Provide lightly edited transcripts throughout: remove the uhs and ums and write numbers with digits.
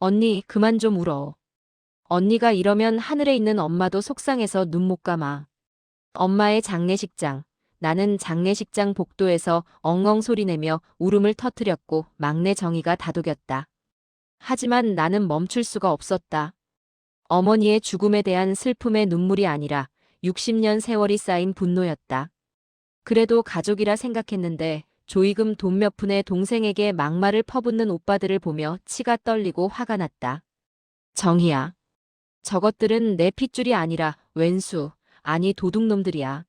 언니, 그만 좀 울어. 언니가 이러면 하늘에 있는 엄마도 속상해서 눈 못 감아. 엄마의 장례식장. 나는 장례식장 복도에서 엉엉 소리내며 울음을 터뜨렸고 막내 정희가 다독였다. 하지만 나는 멈출 수가 없었다. 어머니의 죽음에 대한 슬픔의 눈물이 아니라 60년 세월이 쌓인 분노였다. 그래도 가족이라 생각했는데 조의금 돈 몇 푼에 동생에게 막말을 퍼붓는 오빠들을 보며 치가 떨리고 화가 났다. 정희야. 저것들은 내 핏줄이 아니라 왼수, 아니 도둑놈들이야.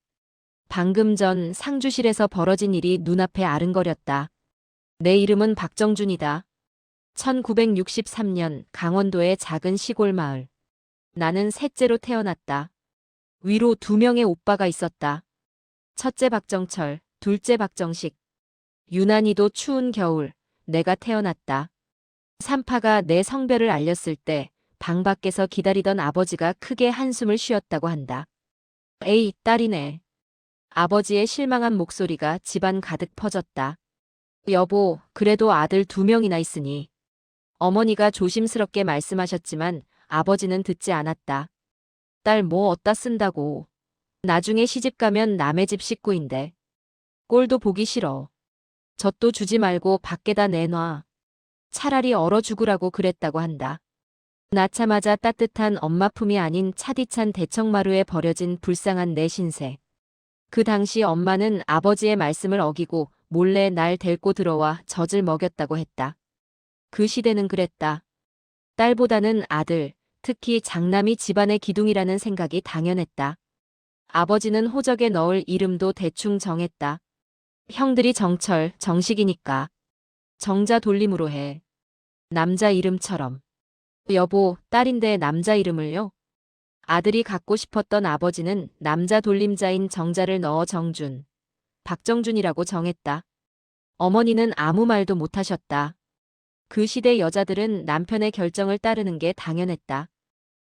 방금 전 상주실에서 벌어진 일이 눈앞에 아른거렸다. 내 이름은 박정준이다. 1963년 강원도의 작은 시골 마을. 나는 셋째로 태어났다. 위로 두 명의 오빠가 있었다. 첫째 박정철, 둘째 박정식. 유난히도 추운 겨울, 내가 태어났다. 산파가 내 성별을 알렸을 때 방 밖에서 기다리던 아버지가 크게 한숨을 쉬었다고 한다. 에이, 딸이네. 아버지의 실망한 목소리가 집안 가득 퍼졌다. 여보, 그래도 아들 두 명이나 있으니. 어머니가 조심스럽게 말씀하셨지만 아버지는 듣지 않았다. 딸 뭐 어디다 쓴다고. 나중에 시집가면 남의 집 식구인데. 꼴도 보기 싫어. 젖도 주지 말고 밖에다 내놔. 차라리 얼어 죽으라고 그랬다고 한다. 낳자마자 따뜻한 엄마 품이 아닌 차디찬 대청마루에 버려진 불쌍한 내 신세. 그 당시 엄마는 아버지의 말씀을 어기고 몰래 날 데리고 들어와 젖을 먹였다고 했다. 그 시대는 그랬다. 딸보다는 아들, 특히 장남이 집안의 기둥이라는 생각이 당연했다. 아버지는 호적에 넣을 이름도 대충 정했다. 형들이 정철, 정식이니까. 정자 돌림으로 해. 남자 이름처럼. 여보, 딸인데 남자 이름을요? 아들이 갖고 싶었던 아버지는 남자 돌림자인 정자를 넣어 정준, 박정준이라고 정했다. 어머니는 아무 말도 못하셨다. 그 시대 여자들은 남편의 결정을 따르는 게 당연했다.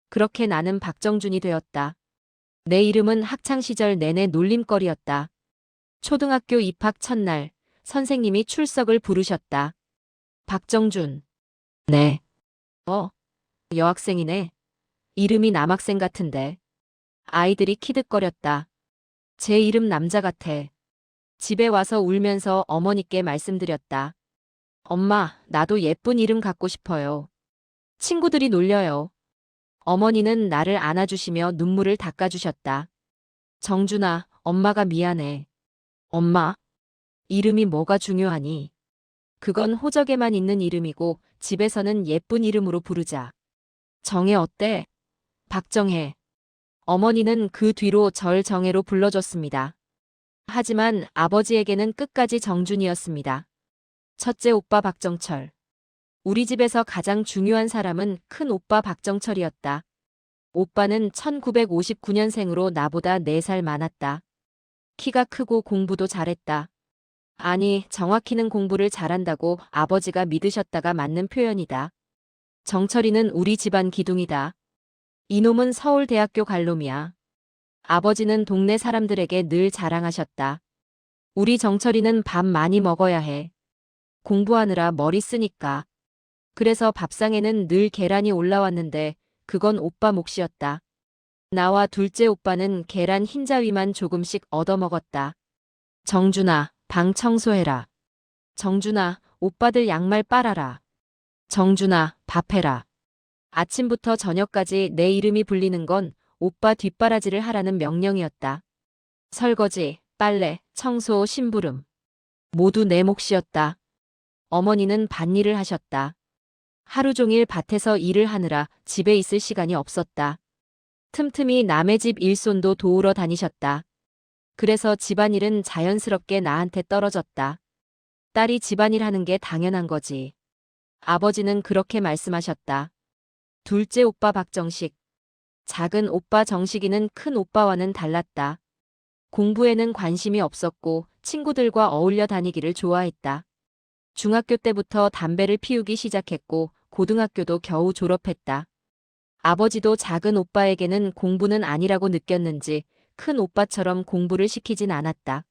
그렇게 나는 박정준이 되었다. 내 이름은 학창시절 내내 놀림거리였다. 초등학교 입학 첫날 선생님이 출석을 부르셨다. 박정준. 네. 여학생이네. 이름이 남학생 같은데. 아이들이 키득거렸다. 제 이름 남자 같아. 집에 와서 울면서 어머니께 말씀드렸다. 엄마, 나도 예쁜 이름 갖고 싶어요. 친구들이 놀려요. 어머니는 나를 안아주시며 눈물을 닦아주셨다. 정준아, 엄마가 미안해. 엄마, 이름이 뭐가 중요하니? 그건 호적에만 있는 이름이고 집에서는 예쁜 이름으로 부르자. 정혜 어때? 박정혜. 어머니는 그 뒤로 절 정혜로 불러줬습니다. 하지만 아버지에게는 끝까지 정준이었습니다. 첫째 오빠 박정철. 우리 집에서 가장 중요한 사람은 큰 오빠 박정철이었다. 오빠는 1959년생으로 나보다 4살 많았다. 키가 크고 공부도 잘했다. 아니, 정확히는 공부를 잘한다고 아버지가 믿으셨다가 맞는 표현이다. 정철이는 우리 집안 기둥이다. 이놈은 서울대학교 갈 놈이야. 아버지는 동네 사람들에게 늘 자랑하셨다. 우리 정철이는 밥 많이 먹어야 해. 공부하느라 머리 쓰니까. 그래서 밥상에는 늘 계란이 올라왔는데 그건 오빠 몫이었다. 나와 둘째 오빠는 계란 흰자위만 조금씩 얻어먹었다. 정준아, 방 청소해라. 정준아, 오빠들 양말 빨아라. 정준아, 밥해라. 아침부터 저녁까지 내 이름이 불리는 건 오빠 뒷바라지를 하라는 명령이었다. 설거지, 빨래, 청소, 심부름. 모두 내 몫이었다. 어머니는 밭일을 하셨다. 하루 종일 밭에서 일을 하느라 집에 있을 시간이 없었다. 틈틈이 남의 집 일손도 도우러 다니셨다. 그래서 집안일은 자연스럽게 나한테 떨어졌다. 딸이 집안일 하는 게 당연한 거지. 아버지는 그렇게 말씀하셨다. 둘째 오빠 박정식. 작은 오빠 정식이는 큰 오빠와는 달랐다. 공부에는 관심이 없었고 친구들과 어울려 다니기를 좋아했다. 중학교 때부터 담배를 피우기 시작했고 고등학교도 겨우 졸업했다. 아버지도 작은 오빠에게는 공부는 아니라고 느꼈는지 큰 오빠처럼 공부를 시키진 않았다.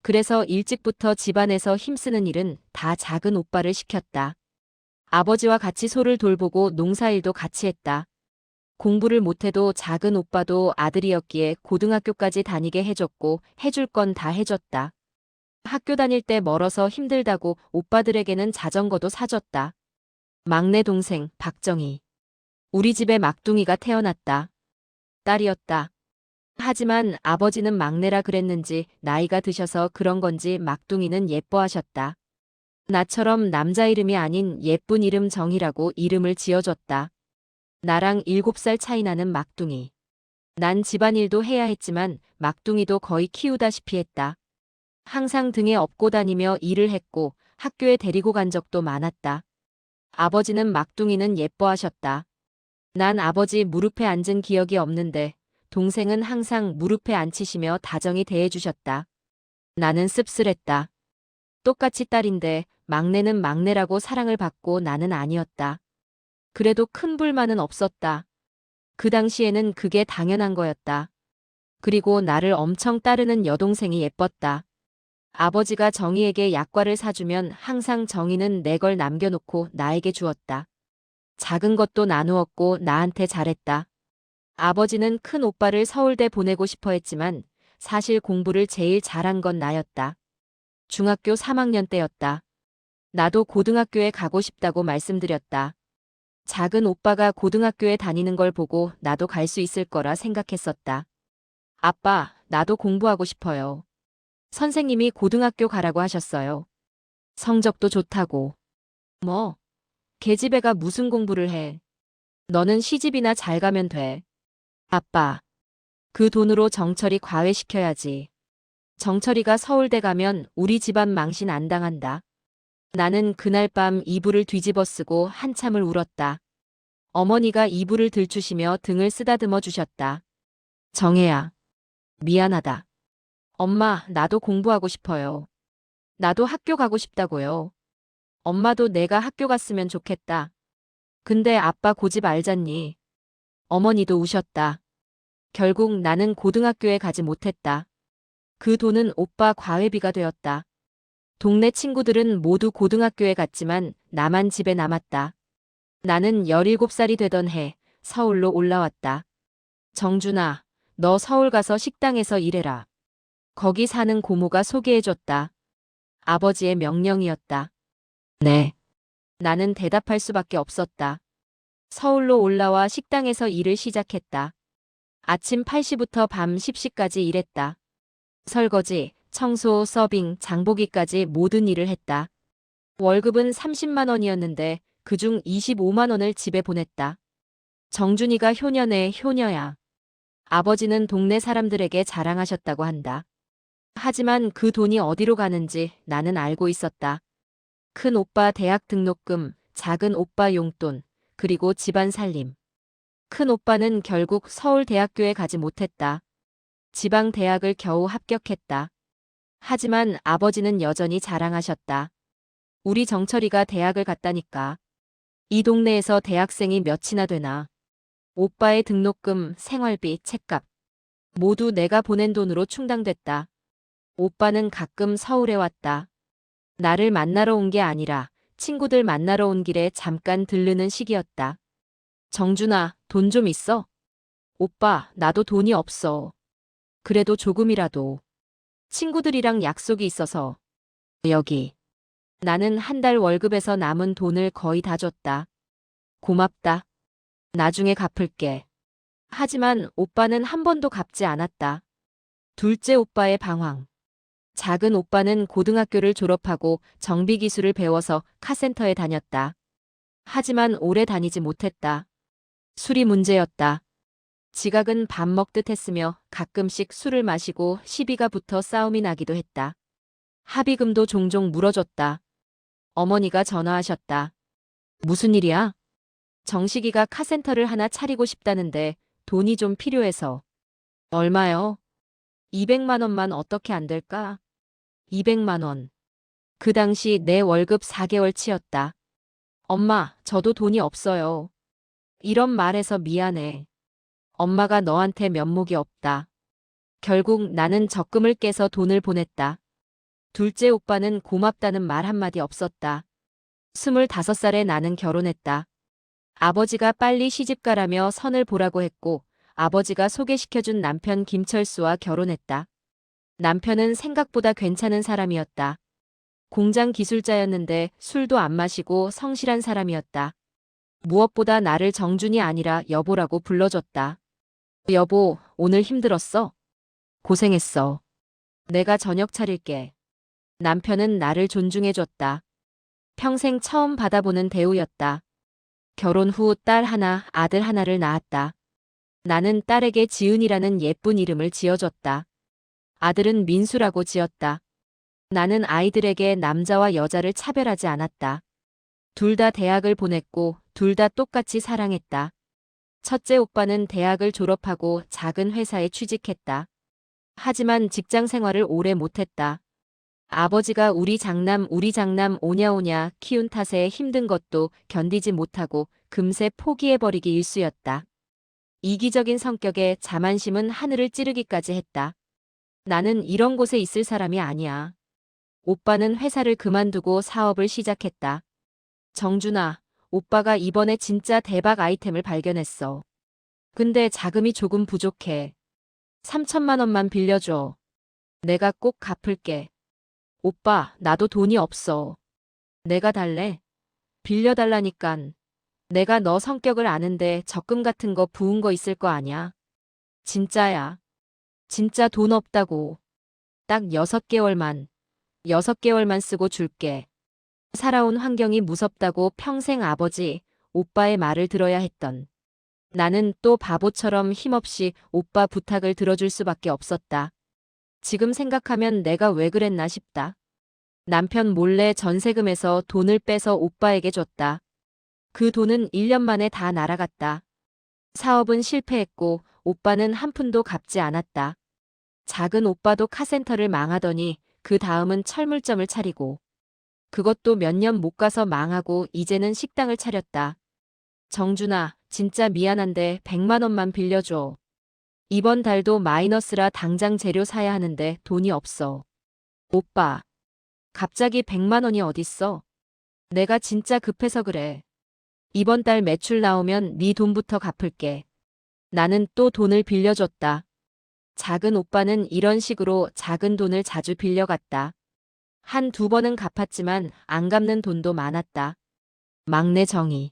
그래서 일찍부터 집안에서 힘쓰는 일은 다 작은 오빠를 시켰다. 아버지와 같이 소를 돌보고 농사일도 같이 했다. 공부를 못해도 작은 오빠도 아들이었기에 고등학교까지 다니게 해줬고 해줄 건 다 해줬다. 학교 다닐 때 멀어서 힘들다고 오빠들에게는 자전거도 사줬다. 막내 동생 박정희. 우리 집에 막둥이가 태어났다. 딸이었다. 하지만 아버지는 막내라 그랬는지 나이가 드셔서 그런 건지 막둥이는 예뻐하셨다. 나처럼 남자 이름이 아닌 예쁜 이름 정희라고 이름을 지어줬다. 나랑 7살 차이 나는 막둥이. 난 집안일도 해야 했지만 막둥이도 거의 키우다시피 했다. 항상 등에 업고 다니며 일을 했고 학교에 데리고 간 적도 많았다. 아버지는 막둥이는 예뻐하셨다. 난 아버지 무릎에 앉은 기억이 없는데 동생은 항상 무릎에 앉히시며 다정히 대해주셨다. 나는 씁쓸했다. 똑같이 딸인데 막내는 막내라고 사랑을 받고 나는 아니었다. 그래도 큰 불만은 없었다. 그 당시에는 그게 당연한 거였다. 그리고 나를 엄청 따르는 여동생이 예뻤다. 아버지가 정희에게 약과를 사주면 항상 정희는 내 걸 남겨놓고 나에게 주었다. 작은 것도 나누었고 나한테 잘했다. 아버지는 큰 오빠를 서울대 보내고 싶어 했지만 사실 공부를 제일 잘한 건 나였다. 중학교 3학년 때였다. 나도 고등학교에 가고 싶다고 말씀드렸다. 작은 오빠가 고등학교에 다니는 걸 보고 나도 갈 수 있을 거라 생각했었다. 아빠, 나도 공부하고 싶어요. 선생님이 고등학교 가라고 하셨어요. 성적도 좋다고. 뭐, 계집애가 무슨 공부를 해. 너는 시집이나 잘 가면 돼. 아빠, 그 돈으로 정철이 과외시켜야지. 정철이가 서울대 가면 우리 집안 망신 안 당한다. 나는 그날 밤 이불을 뒤집어 쓰고 한참을 울었다. 어머니가 이불을 들추시며 등을 쓰다듬어 주셨다. 정혜야, 미안하다. 엄마, 나도 공부하고 싶어요. 나도 학교 가고 싶다고요. 엄마도 내가 학교 갔으면 좋겠다. 근데 아빠 고집 알잖니. 어머니도 우셨다. 결국 나는 고등학교에 가지 못했다. 그 돈은 오빠 과외비가 되었다. 동네 친구들은 모두 고등학교에 갔지만 나만 집에 남았다. 나는 17살이 되던 해 서울로 올라왔다. 정준아, 너 서울 가서 식당에서 일해라. 거기 사는 고모가 소개해줬다. 아버지의 명령이었다. 네. 나는 대답할 수밖에 없었다. 서울로 올라와 식당에서 일을 시작했다. 아침 8시부터 밤 10시까지 일했다. 설거지, 청소, 서빙, 장보기까지 모든 일을 했다. 월급은 30만 원이었는데 그중 25만 원을 집에 보냈다. 정준이가 효년의 효녀야. 아버지는 동네 사람들에게 자랑하셨다고 한다. 하지만 그 돈이 어디로 가는지 나는 알고 있었다. 큰 오빠 대학 등록금, 작은 오빠 용돈, 그리고 집안 살림. 큰 오빠는 결국 서울대학교에 가지 못했다. 지방 대학을 겨우 합격했다. 하지만 아버지는 여전히 자랑하셨다. 우리 정철이가 대학을 갔다니까. 이 동네에서 대학생이 몇이나 되나. 오빠의 등록금, 생활비, 책값. 모두 내가 보낸 돈으로 충당됐다. 오빠는 가끔 서울에 왔다. 나를 만나러 온 게 아니라 친구들 만나러 온 길에 잠깐 들르는 시기였다. 정준아, 돈 좀 있어? 오빠, 나도 돈이 없어. 그래도 조금이라도. 친구들이랑 약속이 있어서. 여기. 나는 한 달 월급에서 남은 돈을 거의 다 줬다. 고맙다. 나중에 갚을게. 하지만 오빠는 한 번도 갚지 않았다. 둘째 오빠의 방황. 작은 오빠는 고등학교를 졸업하고 정비기술을 배워서 카센터에 다녔다. 하지만 오래 다니지 못했다. 술이 문제였다. 지각은 밥 먹듯 했으며 가끔씩 술을 마시고 시비가 붙어 싸움이 나기도 했다. 합의금도 종종 물어줬다. 어머니가 전화하셨다. 무슨 일이야? 정식이가 카센터를 하나 차리고 싶다는데 돈이 좀 필요해서. 얼마요? 200만 원만 어떻게 안 될까? 200만 원. 그 당시 내 월급 4개월치였다. 엄마, 저도 돈이 없어요. 이런 말해서 미안해. 엄마가 너한테 면목이 없다. 결국 나는 적금을 깨서 돈을 보냈다. 둘째 오빠는 고맙다는 말 한마디 없었다. 25살에 나는 결혼했다. 아버지가 빨리 시집가라며 선을 보라고 했고 아버지가 소개시켜준 남편 김철수와 결혼했다. 남편은 생각보다 괜찮은 사람이었다. 공장 기술자였는데 술도 안 마시고 성실한 사람이었다. 무엇보다 나를 정준이 아니라 여보라고 불러줬다. 여보, 오늘 힘들었어? 고생했어. 내가 저녁 차릴게. 남편은 나를 존중해줬다. 평생 처음 받아보는 대우였다. 결혼 후 딸 하나, 아들 하나를 낳았다. 나는 딸에게 지은이라는 예쁜 이름을 지어줬다. 아들은 민수라고 지었다. 나는 아이들에게 남자와 여자를 차별하지 않았다. 둘 다 대학을 보냈고 둘 다 똑같이 사랑했다. 첫째 오빠는 대학을 졸업하고 작은 회사에 취직했다. 하지만 직장 생활을 오래 못했다. 아버지가 우리 장남 오냐오냐 키운 탓에 힘든 것도 견디지 못하고 금세 포기해버리기 일쑤였다. 이기적인 성격에 자만심은 하늘을 찌르기까지 했다. 나는 이런 곳에 있을 사람이 아니야. 오빠는 회사를 그만두고 사업을 시작했다. 정준아, 오빠가 이번에 진짜 대박 아이템을 발견했어. 근데 자금이 조금 부족해. 3천만 원만 빌려줘. 내가 꼭 갚을게. 오빠, 나도 돈이 없어. 내가 달래? 빌려달라니깐. 내가 너 성격을 아는데 적금 같은 거 부은 거 있을 거 아냐? 진짜야. 진짜 돈 없다고. 딱 6개월만. 6개월만 쓰고 줄게. 살아온 환경이 무섭다고 평생 아버지, 오빠의 말을 들어야 했던. 나는 또 바보처럼 힘없이 오빠 부탁을 들어줄 수밖에 없었다. 지금 생각하면 내가 왜 그랬나 싶다. 남편 몰래 전세금에서 돈을 빼서 오빠에게 줬다. 그 돈은 1년 만에 다 날아갔다. 사업은 실패했고 오빠는 한 푼도 갚지 않았다. 작은 오빠도 카센터를 망하더니 그 다음은 철물점을 차리고 그것도 몇 년 못 가서 망하고 이제는 식당을 차렸다. 정준아, 진짜 미안한데 100만 원만 빌려줘. 이번 달도 마이너스라 당장 재료 사야 하는데 돈이 없어. 오빠, 갑자기 100만 원이 어딨어? 내가 진짜 급해서 그래. 이번 달 매출 나오면 네 돈부터 갚을게. 나는 또 돈을 빌려줬다. 작은 오빠는 이런 식으로 작은 돈을 자주 빌려갔다. 한두 번은 갚았지만 안 갚는 돈도 많았다. 막내 정희.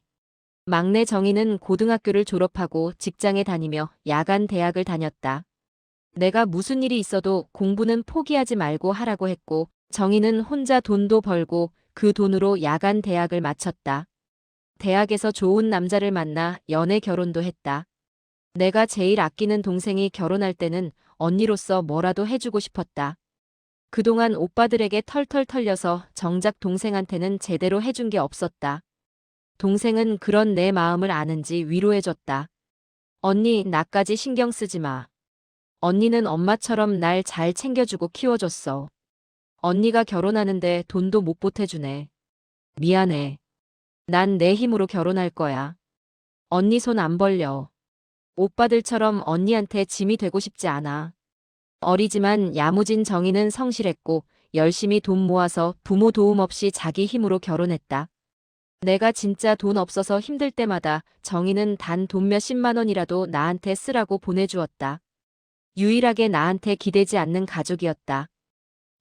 막내 정희는 고등학교를 졸업하고 직장에 다니며 야간 대학을 다녔다. 내가 무슨 일이 있어도 공부는 포기하지 말고 하라고 했고 정희는 혼자 돈도 벌고 그 돈으로 야간 대학을 마쳤다. 대학에서 좋은 남자를 만나 연애 결혼도 했다. 내가 제일 아끼는 동생이 결혼할 때는 언니로서 뭐라도 해주고 싶었다. 그동안 오빠들에게 털털 털려서 정작 동생한테는 제대로 해준 게 없었다. 동생은 그런 내 마음을 아는지 위로해줬다. 언니, 나까지 신경 쓰지 마. 언니는 엄마처럼 날 잘 챙겨주고 키워줬어. 언니가 결혼하는데 돈도 못 보태주네. 미안해. 난 내 힘으로 결혼할 거야. 언니 손 안 벌려. 오빠들처럼 언니한테 짐이 되고 싶지 않아. 어리지만 야무진 정희는 성실했고 열심히 돈 모아서 부모 도움 없이 자기 힘으로 결혼했다. 내가 진짜 돈 없어서 힘들 때마다 정희는 단 돈 몇십만 원이라도 나한테 쓰라고 보내주었다. 유일하게 나한테 기대지 않는 가족이었다.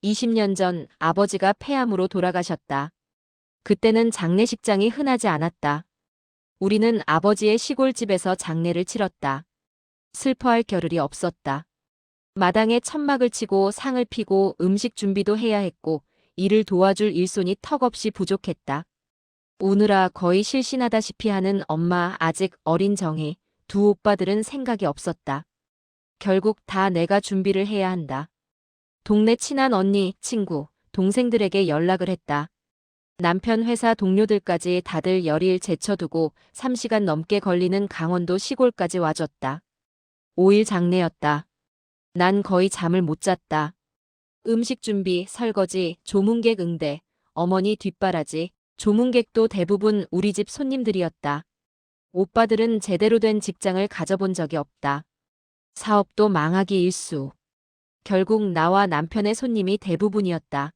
20년 전 아버지가 폐암으로 돌아가셨다. 그때는 장례식장이 흔하지 않았다. 우리는 아버지의 시골집에서 장례를 치렀다. 슬퍼할 겨를이 없었다. 마당에 천막을 치고 상을 피고 음식 준비도 해야 했고 이를 도와줄 일손이 턱없이 부족했다. 우느라 거의 실신하다시피 하는 엄마, 아직 어린 정희, 두 오빠들은 생각이 없었다. 결국 다 내가 준비를 해야 한다. 동네 친한 언니, 친구, 동생들에게 연락을 했다. 남편 회사 동료들까지 다들 열일 제쳐두고 3시간 넘게 걸리는 강원도 시골까지 와줬다. 5일 장례였다. 난 거의 잠을 못 잤다. 음식 준비, 설거지, 조문객 응대, 어머니 뒷바라지, 조문객도 대부분 우리 집 손님들이었다. 오빠들은 제대로 된 직장을 가져본 적이 없다. 사업도 망하기 일쑤. 결국 나와 남편의 손님이 대부분이었다.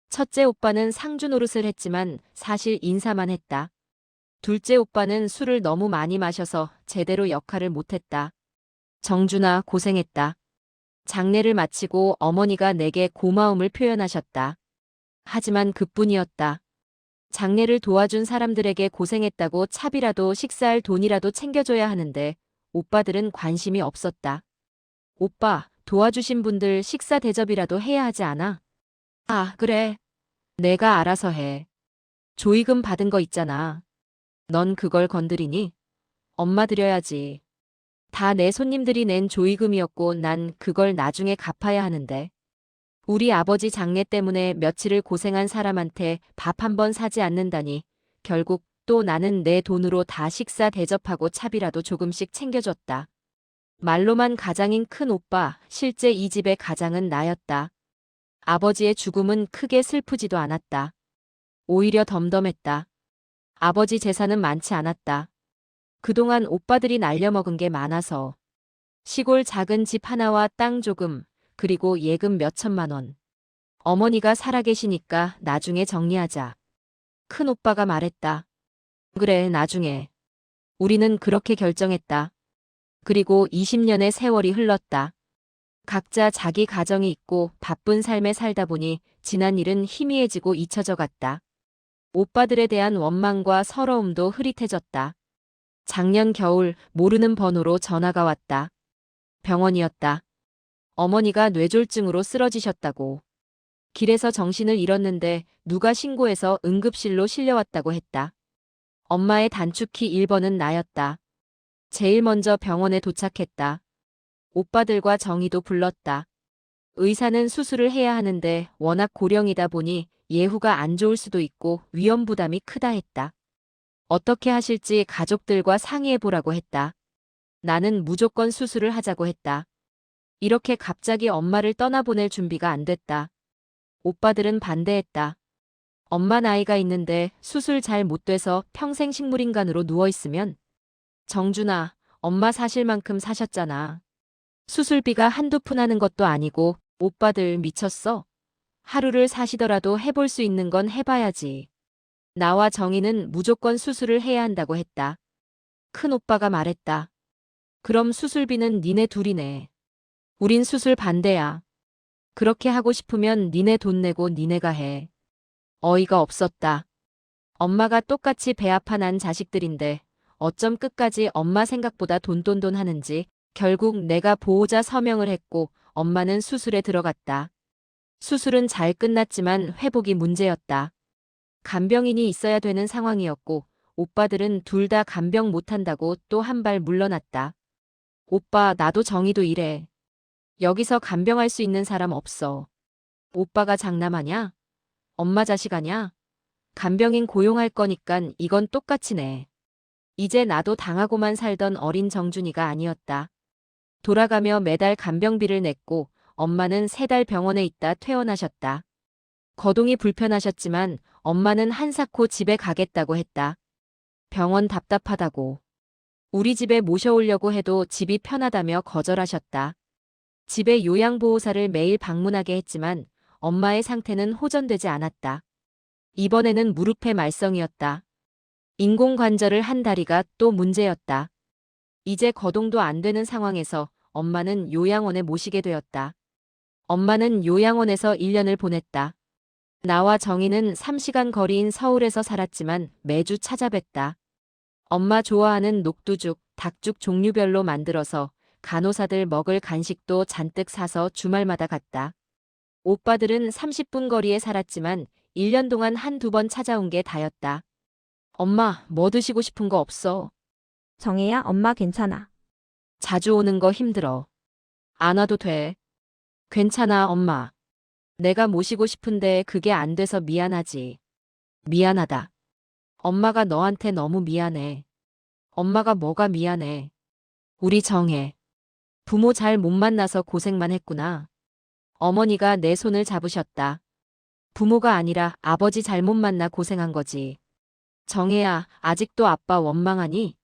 첫째 오빠는 상주 노릇을 했지만 사실 인사만 했다. 둘째 오빠는 술을 너무 많이 마셔서 제대로 역할을 못했다. 정준아, 고생했다. 장례를 마치고 어머니가 내게 고마움을 표현하셨다. 하지만 그뿐이었다. 장례를 도와준 사람들에게 고생했다고 차비라도 식사할 돈이라도 챙겨줘야 하는데 오빠들은 관심이 없었다. 오빠, 도와주신 분들 식사 대접이라도 해야 하지 않아? 아, 그래. 내가 알아서 해. 조의금 받은 거 있잖아. 넌 그걸 건드리니? 엄마 드려야지. 다 내 손님들이 낸 조의금이었고 난 그걸 나중에 갚아야 하는데. 우리 아버지 장례 때문에 며칠을 고생한 사람한테 밥 한 번 사지 않는다니. 결국 또 나는 내 돈으로 다 식사 대접하고 차비라도 조금씩 챙겨줬다. 말로만 가장인 큰 오빠, 실제 이 집의 가장은 나였다. 아버지의 죽음은 크게 슬프지도 않았다. 오히려 덤덤했다. 아버지 재산은 많지 않았다. 그동안 오빠들이 날려먹은 게 많아서. 시골 작은 집 하나와 땅 조금, 그리고 예금 몇 천만 원. 어머니가 살아계시니까 나중에 정리하자. 큰 오빠가 말했다. 그래, 나중에. 우리는 그렇게 결정했다. 그리고 20년의 세월이 흘렀다. 각자 자기 가정이 있고 바쁜 삶에 살다 보니 지난 일은 희미해지고 잊혀져 갔다. 오빠들에 대한 원망과 서러움도 흐릿해졌다. 작년 겨울 모르는 번호로 전화가 왔다. 병원이었다. 어머니가 뇌졸중으로 쓰러지셨다고. 길에서 정신을 잃었는데 누가 신고해서 응급실로 실려왔다고 했다. 엄마의 단축키 1번은 나였다. 제일 먼저 병원에 도착했다. 오빠들과 정희도 불렀다. 의사는 수술을 해야 하는데 워낙 고령이다 보니 예후가 안 좋을 수도 있고 위험 부담이 크다 했다. 어떻게 하실지 가족들과 상의해보라고 했다. 나는 무조건 수술을 하자고 했다. 이렇게 갑자기 엄마를 떠나보낼 준비가 안 됐다. 오빠들은 반대했다. 엄마 나이가 있는데 수술 잘 못 돼서 평생 식물인간으로 누워있으면. 정준아, 엄마 사실 만큼 사셨잖아. 수술비가 한두 푼 하는 것도 아니고 오빠들 미쳤어. 하루를 사시더라도 해볼 수 있는 건 해봐야지. 나와 정희는 무조건 수술을 해야 한다고 했다. 큰 오빠가 말했다. 그럼 수술비는 니네 둘이네. 우린 수술 반대야. 그렇게 하고 싶으면 니네 돈 내고 니네가 해. 어이가 없었다. 엄마가 똑같이 배 아파 난 자식들인데 어쩜 끝까지 엄마 생각보다 돈돈돈 하는지. 결국 내가 보호자 서명을 했고 엄마는 수술에 들어갔다. 수술은 잘 끝났지만 회복이 문제였다. 간병인이 있어야 되는 상황이었고 오빠들은 둘 다 간병 못한다고 또 한 발 물러났다. 오빠, 나도 정희도 이래. 여기서 간병할 수 있는 사람 없어. 오빠가 장남하냐? 엄마 자식 아냐? 간병인 고용할 거니깐 이건 똑같이 내. 이제 나도 당하고만 살던 어린 정준이가 아니었다. 돌아가며 매달 간병비를 냈고 엄마는 3달 병원에 있다 퇴원하셨다. 거동이 불편하셨지만 엄마는 한사코 집에 가겠다고 했다. 병원 답답하다고. 우리 집에 모셔오려고 해도 집이 편하다며 거절하셨다. 집에 요양보호사를 매일 방문하게 했지만 엄마의 상태는 호전되지 않았다. 이번에는 무릎의 말썽이었다. 인공관절을 한 다리가 또 문제였다. 이제 거동도 안 되는 상황에서 엄마는 요양원에 모시게 되었다. 엄마는 요양원에서 1년을 보냈다. 나와 정희는 3시간 거리인 서울에서 살았지만 매주 찾아뵀다. 엄마 좋아하는 녹두죽, 닭죽 종류별로 만들어서 간호사들 먹을 간식도 잔뜩 사서 주말마다 갔다. 오빠들은 30분 거리에 살았지만 1년 동안 한두 번 찾아온 게 다였다. 엄마, 뭐 드시고 싶은 거 없어? 정혜야, 엄마 괜찮아. 자주 오는 거 힘들어. 안 와도 돼. 괜찮아, 엄마. 내가 모시고 싶은데 그게 안 돼서 미안하지. 미안하다. 엄마가 너한테 너무 미안해. 엄마가 뭐가 미안해. 우리 정혜. 부모 잘 못 만나서 고생만 했구나. 어머니가 내 손을 잡으셨다. 부모가 아니라 아버지 잘못 만나 고생한 거지. 정혜야, 아직도 아빠 원망하니?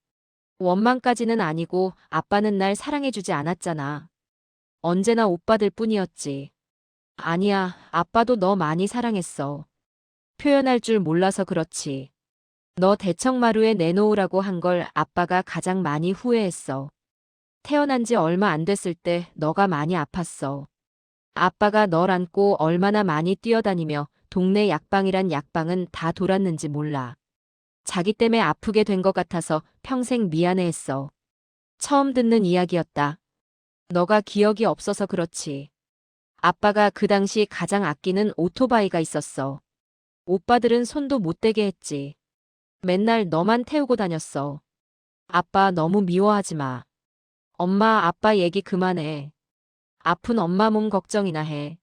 원망까지는 아니고 아빠는 날 사랑해주지 않았잖아. 언제나 오빠들 뿐이었지. 아니야, 아빠도 너 많이 사랑했어. 표현할 줄 몰라서 그렇지. 너 대청마루에 내놓으라고 한 걸 아빠가 가장 많이 후회했어. 태어난 지 얼마 안 됐을 때 너가 많이 아팠어. 아빠가 널 안고 얼마나 많이 뛰어다니며 동네 약방이란 약방은 다 돌았는지 몰라. 자기 때문에 아프게 된 것 같아서 평생 미안해했어. 처음 듣는 이야기였다. 너가 기억이 없어서 그렇지. 아빠가 그 당시 가장 아끼는 오토바이가 있었어. 오빠들은 손도 못 대게 했지. 맨날 너만 태우고 다녔어. 아빠 너무 미워하지 마. 엄마, 아빠 얘기 그만해. 아픈 엄마 몸 걱정이나 해.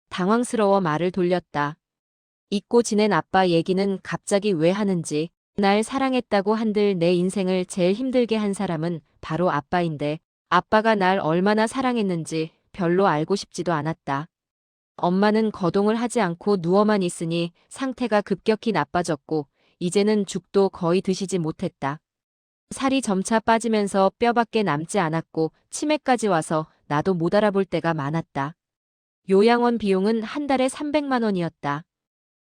당황스러워 말을 돌렸다. 잊고 지낸 아빠 얘기는 갑자기 왜 하는지. 날 사랑했다고 한들 내 인생을 제일 힘들게 한 사람은 바로 아빠인데 아빠가 날 얼마나 사랑했는지 별로 알고 싶지도 않았다. 엄마는 거동을 하지 않고 누워만 있으니 상태가 급격히 나빠졌고 이제는 죽도 거의 드시지 못했다. 살이 점차 빠지면서 뼈밖에 남지 않았고 치매까지 와서 나도 못 알아볼 때가 많았다. 요양원 비용은 한 달에 300만 원이었다.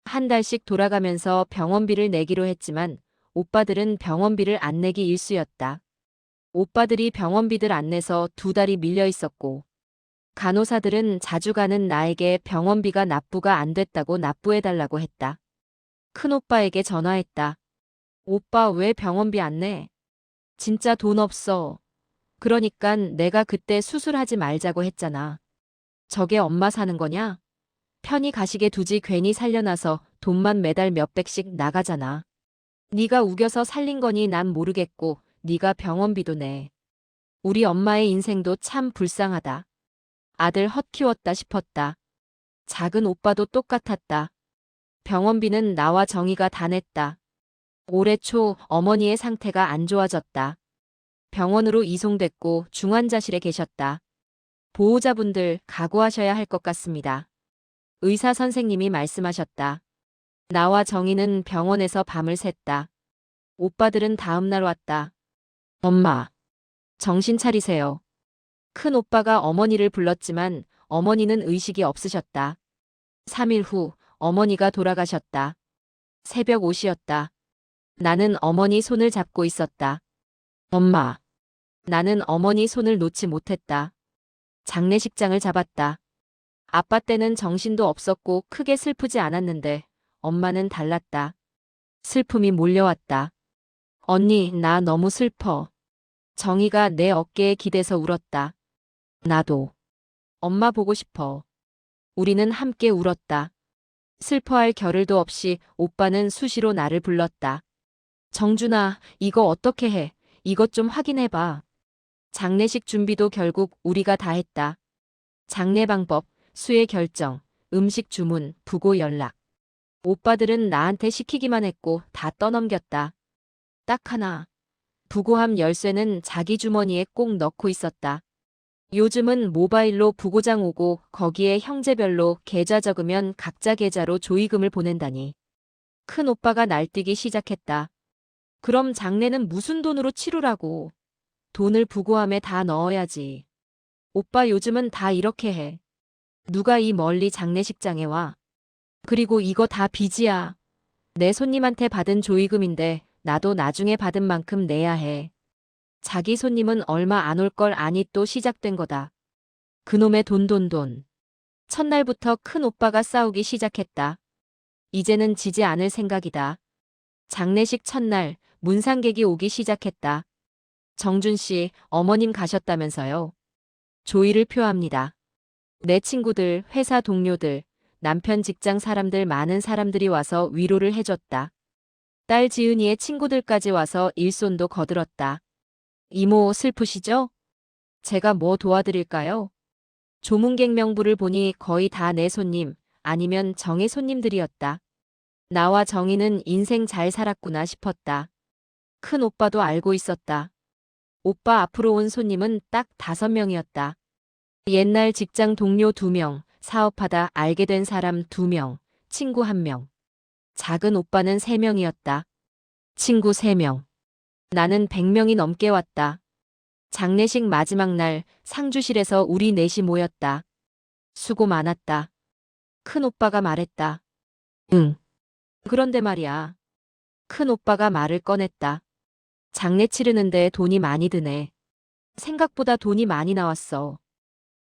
한 달씩 돌아가면서 병원비를 내기로 했지만 오빠들은 병원비를 안 내기 일쑤였다. 오빠들이 병원비들 안 내서 2달이 밀려 있었고 간호사들은 자주 가는 나에게 병원비가 납부가 안 됐다고 납부해달라고 했다. 큰오빠에게 전화했다. 오빠 왜 병원비 안 내? 진짜 돈 없어. 그러니깐 내가 그때 수술하지 말자고 했잖아. 저게 엄마 사는 거냐? 편히 가시게 두지 괜히 살려놔서 돈만 매달 몇백씩 나가잖아. 네가 우겨서 살린 거니 난 모르겠고 네가 병원비도 내. 우리 엄마의 인생도 참 불쌍하다. 아들 헛 키웠다 싶었다. 작은 오빠도 똑같았다. 병원비는 나와 정희가 다 냈다. 올해 초 어머니의 상태가 안 좋아졌다. 병원으로 이송됐고 중환자실에 계셨다. 보호자분들 각오하셔야 할 것 같습니다. 의사 선생님이 말씀하셨다. 나와 정희는 병원에서 밤을 샜다. 오빠들은 다음날 왔다. 엄마, 정신 차리세요. 큰 오빠가 어머니를 불렀지만 어머니는 의식이 없으셨다. 3일 후 어머니가 돌아가셨다. 새벽 5시였다. 나는 어머니 손을 잡고 있었다. 엄마. 나는 어머니 손을 놓지 못했다. 장례식장을 잡았다. 아빠 때는 정신도 없었고 크게 슬프지 않았는데 엄마는 달랐다. 슬픔이 몰려왔다. 언니, 나 너무 슬퍼. 정희가 내 어깨에 기대서 울었다. 나도. 엄마 보고 싶어. 우리는 함께 울었다. 슬퍼할 겨를도 없이 오빠는 수시로 나를 불렀다. 정준아, 이거 어떻게 해? 이것 좀 확인해봐. 장례식 준비도 결국 우리가 다 했다. 장례 방법, 수의 결정, 음식 주문, 부고 연락. 오빠들은 나한테 시키기만 했고 다 떠넘겼다. 딱 하나. 부고함 열쇠는 자기 주머니에 꼭 넣고 있었다. 요즘은 모바일로 부고장 오고 거기에 형제별로 계좌 적으면 각자 계좌로 조의금을 보낸다니. 큰 오빠가 날뛰기 시작했다. 그럼 장례는 무슨 돈으로 치르라고. 돈을 부고함에 다 넣어야지. 오빠 요즘은 다 이렇게 해. 누가 이 멀리 장례식장에 와. 그리고 이거 다 빚이야. 내 손님한테 받은 조의금인데 나도 나중에 받은 만큼 내야 해. 자기 손님은 얼마 안 올 걸 아니 또 시작된 거다. 그놈의 돈. 첫날부터 큰 오빠가 싸우기 시작했다. 이제는 지지 않을 생각이다. 장례식 첫날 문상객이 오기 시작했다. 정준 씨, 어머님 가셨다면서요. 조의를 표합니다. 내 친구들, 회사 동료들, 남편 직장 사람들 많은 사람들이 와서 위로를 해줬다. 딸 지은이의 친구들까지 와서 일손도 거들었다. 이모 슬프시죠? 제가 뭐 도와드릴까요? 조문객 명부를 보니 거의 다 내 손님, 아니면 정의 손님들이었다. 나와 정희는 인생 잘 살았구나 싶었다. 큰 오빠도 알고 있었다. 오빠 앞으로 온 손님은 딱 5명이었다. 옛날 직장 동료 2명, 사업하다 알게 된 사람 2명, 친구 1명. 작은 오빠는 3명이었다. 친구 3명. 나는 100명이 넘게 왔다. 장례식 마지막 날 상주실에서 우리 넷이 모였다. 수고 많았다. 큰 오빠가 말했다. 응. 그런데 말이야. 큰 오빠가 말을 꺼냈다. 장례 치르는데 돈이 많이 드네. 생각보다 돈이 많이 나왔어.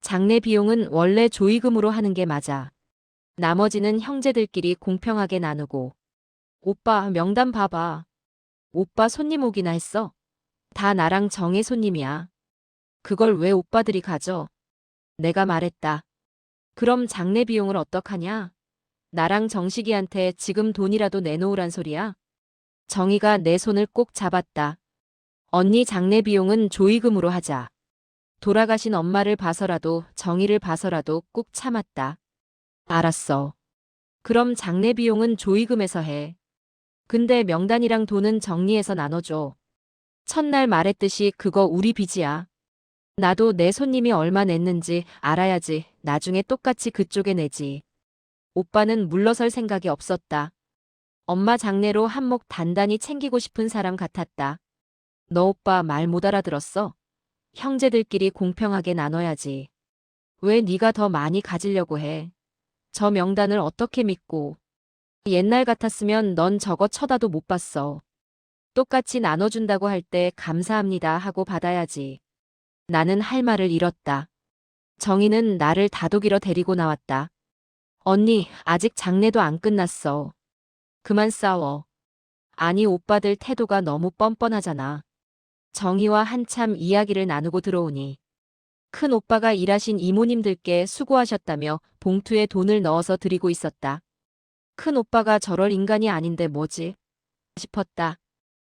장례 비용은 원래 조의금으로 하는 게 맞아. 나머지는 형제들끼리 공평하게 나누고. 오빠 명단 봐봐. 오빠 손님 오기나 했어. 다 나랑 정혜 손님이야. 그걸 왜 오빠들이 가져? 내가 말했다. 그럼 장례 비용을 어떡하냐? 나랑 정식이한테 지금 돈이라도 내놓으란 소리야? 정희가 내 손을 꼭 잡았다. 언니 장례 비용은 조의금으로 하자. 돌아가신 엄마를 봐서라도 정희를 봐서라도 꾹 참았다. 알았어. 그럼 장례 비용은 조의금에서 해. 근데 명단이랑 돈은 정리해서 나눠줘. 첫날 말했듯이 그거 우리 빚이야. 나도 내 손님이 얼마 냈는지 알아야지 나중에 똑같이 그쪽에 내지. 오빠는 물러설 생각이 없었다. 엄마 장례로 한몫 단단히 챙기고 싶은 사람 같았다. 너 오빠 말 못 알아들었어? 형제들끼리 공평하게 나눠야지. 왜 네가 더 많이 가지려고 해? 저 명단을 어떻게 믿고. 옛날 같았으면 넌 저거 쳐다도 못 봤어. 똑같이 나눠준다고 할 때 감사합니다 하고 받아야지. 나는 할 말을 잃었다. 정희는 나를 다독이러 데리고 나왔다. 언니, 아직 장례도 안 끝났어. 그만 싸워. 아니, 오빠들 태도가 너무 뻔뻔하잖아. 정희와 한참 이야기를 나누고 들어오니 큰 오빠가 일하신 이모님들께 수고하셨다며 봉투에 돈을 넣어서 드리고 있었다. 큰 오빠가 저럴 인간이 아닌데 뭐지? 싶었다.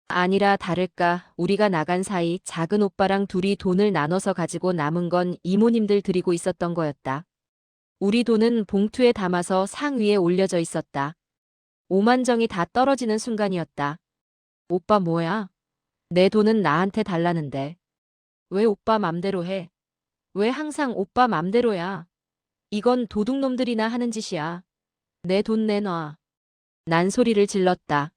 아니라 다를까 우리가 나간 사이 작은 오빠랑 둘이 돈을 나눠서 가지고 남은 건 이모님들 드리고 있었던 거였다. 우리 돈은 봉투에 담아서 상 위에 올려져 있었다. 오만정이 다 떨어지는 순간이었다. 오빠 뭐야? 내 돈은 나한테 달라는데. 왜 오빠 맘대로 해? 왜 항상 오빠 맘대로야? 이건 도둑놈들이나 하는 짓이야. 내 돈 내놔. 난 소리를 질렀다.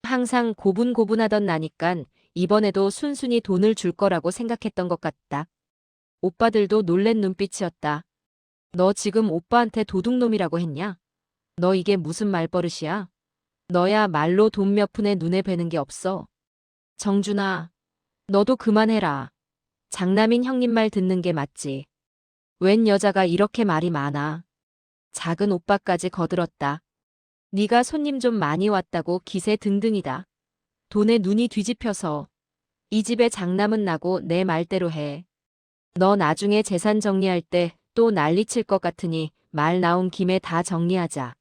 항상 고분고분하던 나니깐 이번에도 순순히 돈을 줄 거라고 생각했던 것 같다. 오빠들도 놀란 눈빛이었다. 너 지금 오빠한테 도둑놈이라고 했냐? 너 이게 무슨 말버릇이야? 너야 말로 돈 몇 푼에 눈에 뵈는 게 없어. 정준아, 너도 그만해라. 장남인 형님 말 듣는 게 맞지. 웬 여자가 이렇게 말이 많아. 작은 오빠까지 거들었다. 네가 손님 좀 많이 왔다고 기세 등등이다. 돈에 눈이 뒤집혀서. 이 집에 장남은 나고 내 말대로 해. 너 나중에 재산 정리할 때 또 난리칠 것 같으니 말 나온 김에 다 정리하자.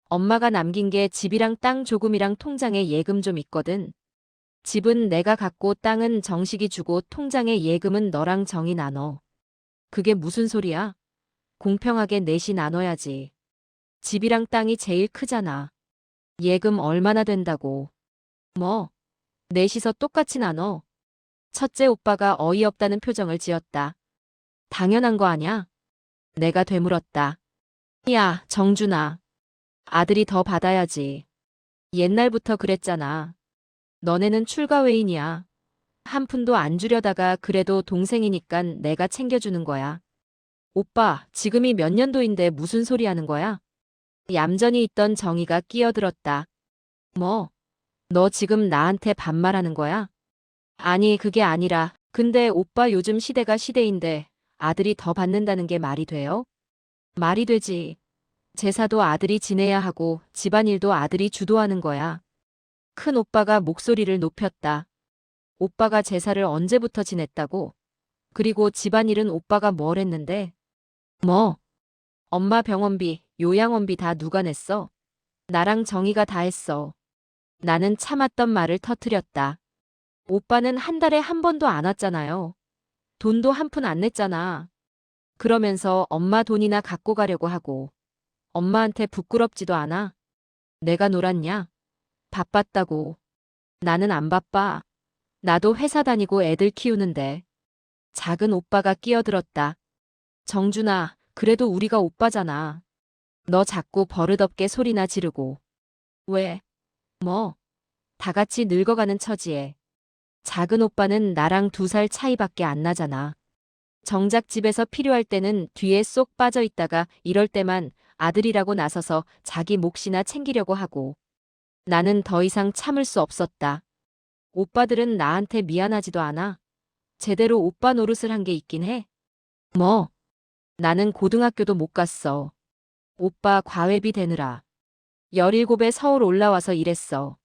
엄마가 남긴 게 집이랑 땅 조금이랑 통장에 예금 좀 있거든. 집은 내가 갖고 땅은 정식이 주고 통장에 예금은 너랑 정이 나눠. 그게 무슨 소리야? 공평하게 넷이 나눠야지. 집이랑 땅이 제일 크잖아. 예금 얼마나 된다고. 뭐? 넷이서 똑같이 나눠. 첫째 오빠가 어이없다는 표정을 지었다. 당연한 거 아냐? 내가 되물었다. 야, 정준아. 아들이 더 받아야지. 옛날부터 그랬잖아. 너네는 출가 외인이야. 한 푼도 안 주려다가 그래도 동생이니깐 내가 챙겨주는 거야. 오빠, 지금이 몇 년도인데 무슨 소리 하는 거야? 얌전히 있던 정희가 끼어들었다. 뭐? 너 지금 나한테 반말하는 거야? 아니, 그게 아니라, 근데 오빠 요즘 시대가 시대인데 아들이 더 받는다는 게 말이 돼요? 말이 되지. 제사도 아들이 지내야 하고 집안일도 아들이 주도하는 거야. 큰 오빠가 목소리를 높였다. 오빠가 제사를 언제부터 지냈다고? 그리고 집안일은 오빠가 뭘 했는데? 뭐? 엄마 병원비, 요양원비 다 누가 냈어? 나랑 정희가 다 했어. 나는 참았던 말을 터뜨렸다. 오빠는 한 달에 한 번도 안 왔잖아요. 돈도 한 푼 안 냈잖아. 그러면서 엄마 돈이나 갖고 가려고 하고. 엄마한테 부끄럽지도 않아? 내가 놀았냐? 바빴다고. 나는 안 바빠. 나도 회사 다니고 애들 키우는데. 작은 오빠가 끼어들었다. 정준아, 그래도 우리가 오빠잖아. 너 자꾸 버릇없게 소리나 지르고. 왜? 뭐? 다 같이 늙어가는 처지에. 작은 오빠는 나랑 2살 차이밖에 안 나잖아. 정작 집에서 필요할 때는 뒤에 쏙 빠져 있다가 이럴 때만 아들이라고 나서서 자기 몫이나 챙기려고 하고. 나는 더 이상 참을 수 없었다. 오빠들은 나한테 미안하지도 않아. 제대로 오빠 노릇을 한 게 있긴 해. 뭐? 나는 고등학교도 못 갔어. 오빠 과외비 대느라. 17에 서울 올라와서 일했어.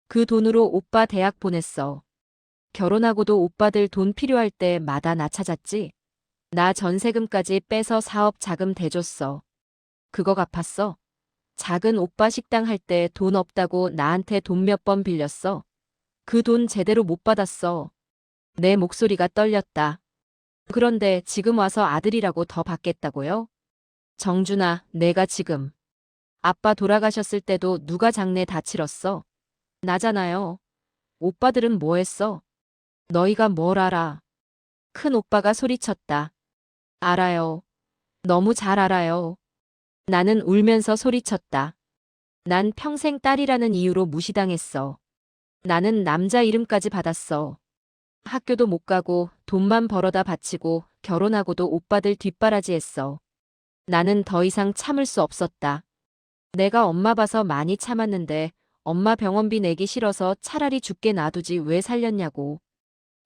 그 돈으로 오빠 대학 보냈어. 결혼하고도 오빠들 돈 필요할 때마다 나 찾았지. 나 전세금까지 빼서 사업 자금 대줬어. 그거 갚았어. 작은 오빠 식당 할 때 돈 없다고 나한테 돈 몇 번 빌렸어. 그 돈 제대로 못 받았어. 내 목소리가 떨렸다. 그런데 지금 와서 아들이라고 더 받겠다고요? 정준아, 내가 지금 아빠 돌아가셨을 때도 누가 장례 다 치렀어? 나잖아요. 오빠들은 뭐 했어? 너희가 뭘 알아? 큰 오빠가 소리쳤다. 알아요. 너무 잘 알아요. 나는 울면서 소리쳤다. 난 평생 딸이라는 이유로 무시당했어. 나는 남자 이름까지 받았어. 학교도 못 가고 돈만 벌어다 바치고 결혼하고도 오빠들 뒷바라지했어. 나는 더 이상 참을 수 없었다. 내가 엄마 봐서 많이 참았는데 엄마 병원비 내기 싫어서 차라리 죽게 놔두지 왜 살렸냐고.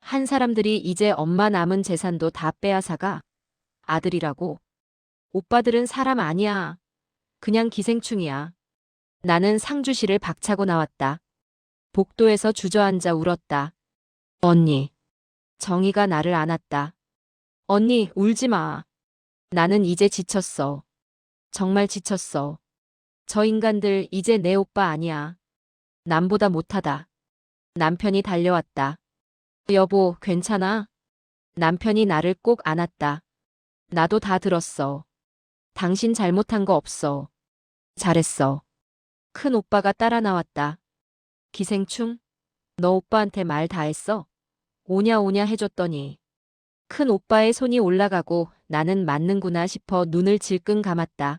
한 사람들이 이제 엄마 남은 재산도 다 빼앗아가. 아들이라고. 오빠들은 사람 아니야. 그냥 기생충이야. 나는 상주실을 박차고 나왔다. 복도에서 주저앉아 울었다. 언니. 정희가 나를 안았다. 언니, 울지 마. 나는 이제 지쳤어. 정말 지쳤어. 저 인간들 이제 내 오빠 아니야. 남보다 못하다. 남편이 달려왔다. 여보, 괜찮아? 남편이 나를 꼭 안았다. 나도 다 들었어. 당신 잘못한 거 없어. 잘했어. 큰 오빠가 따라 나왔다. 기생충? 너 오빠한테 말 다 했어? 오냐 오냐 해줬더니. 큰 오빠의 손이 올라가고 나는 맞는구나 싶어 눈을 질끈 감았다.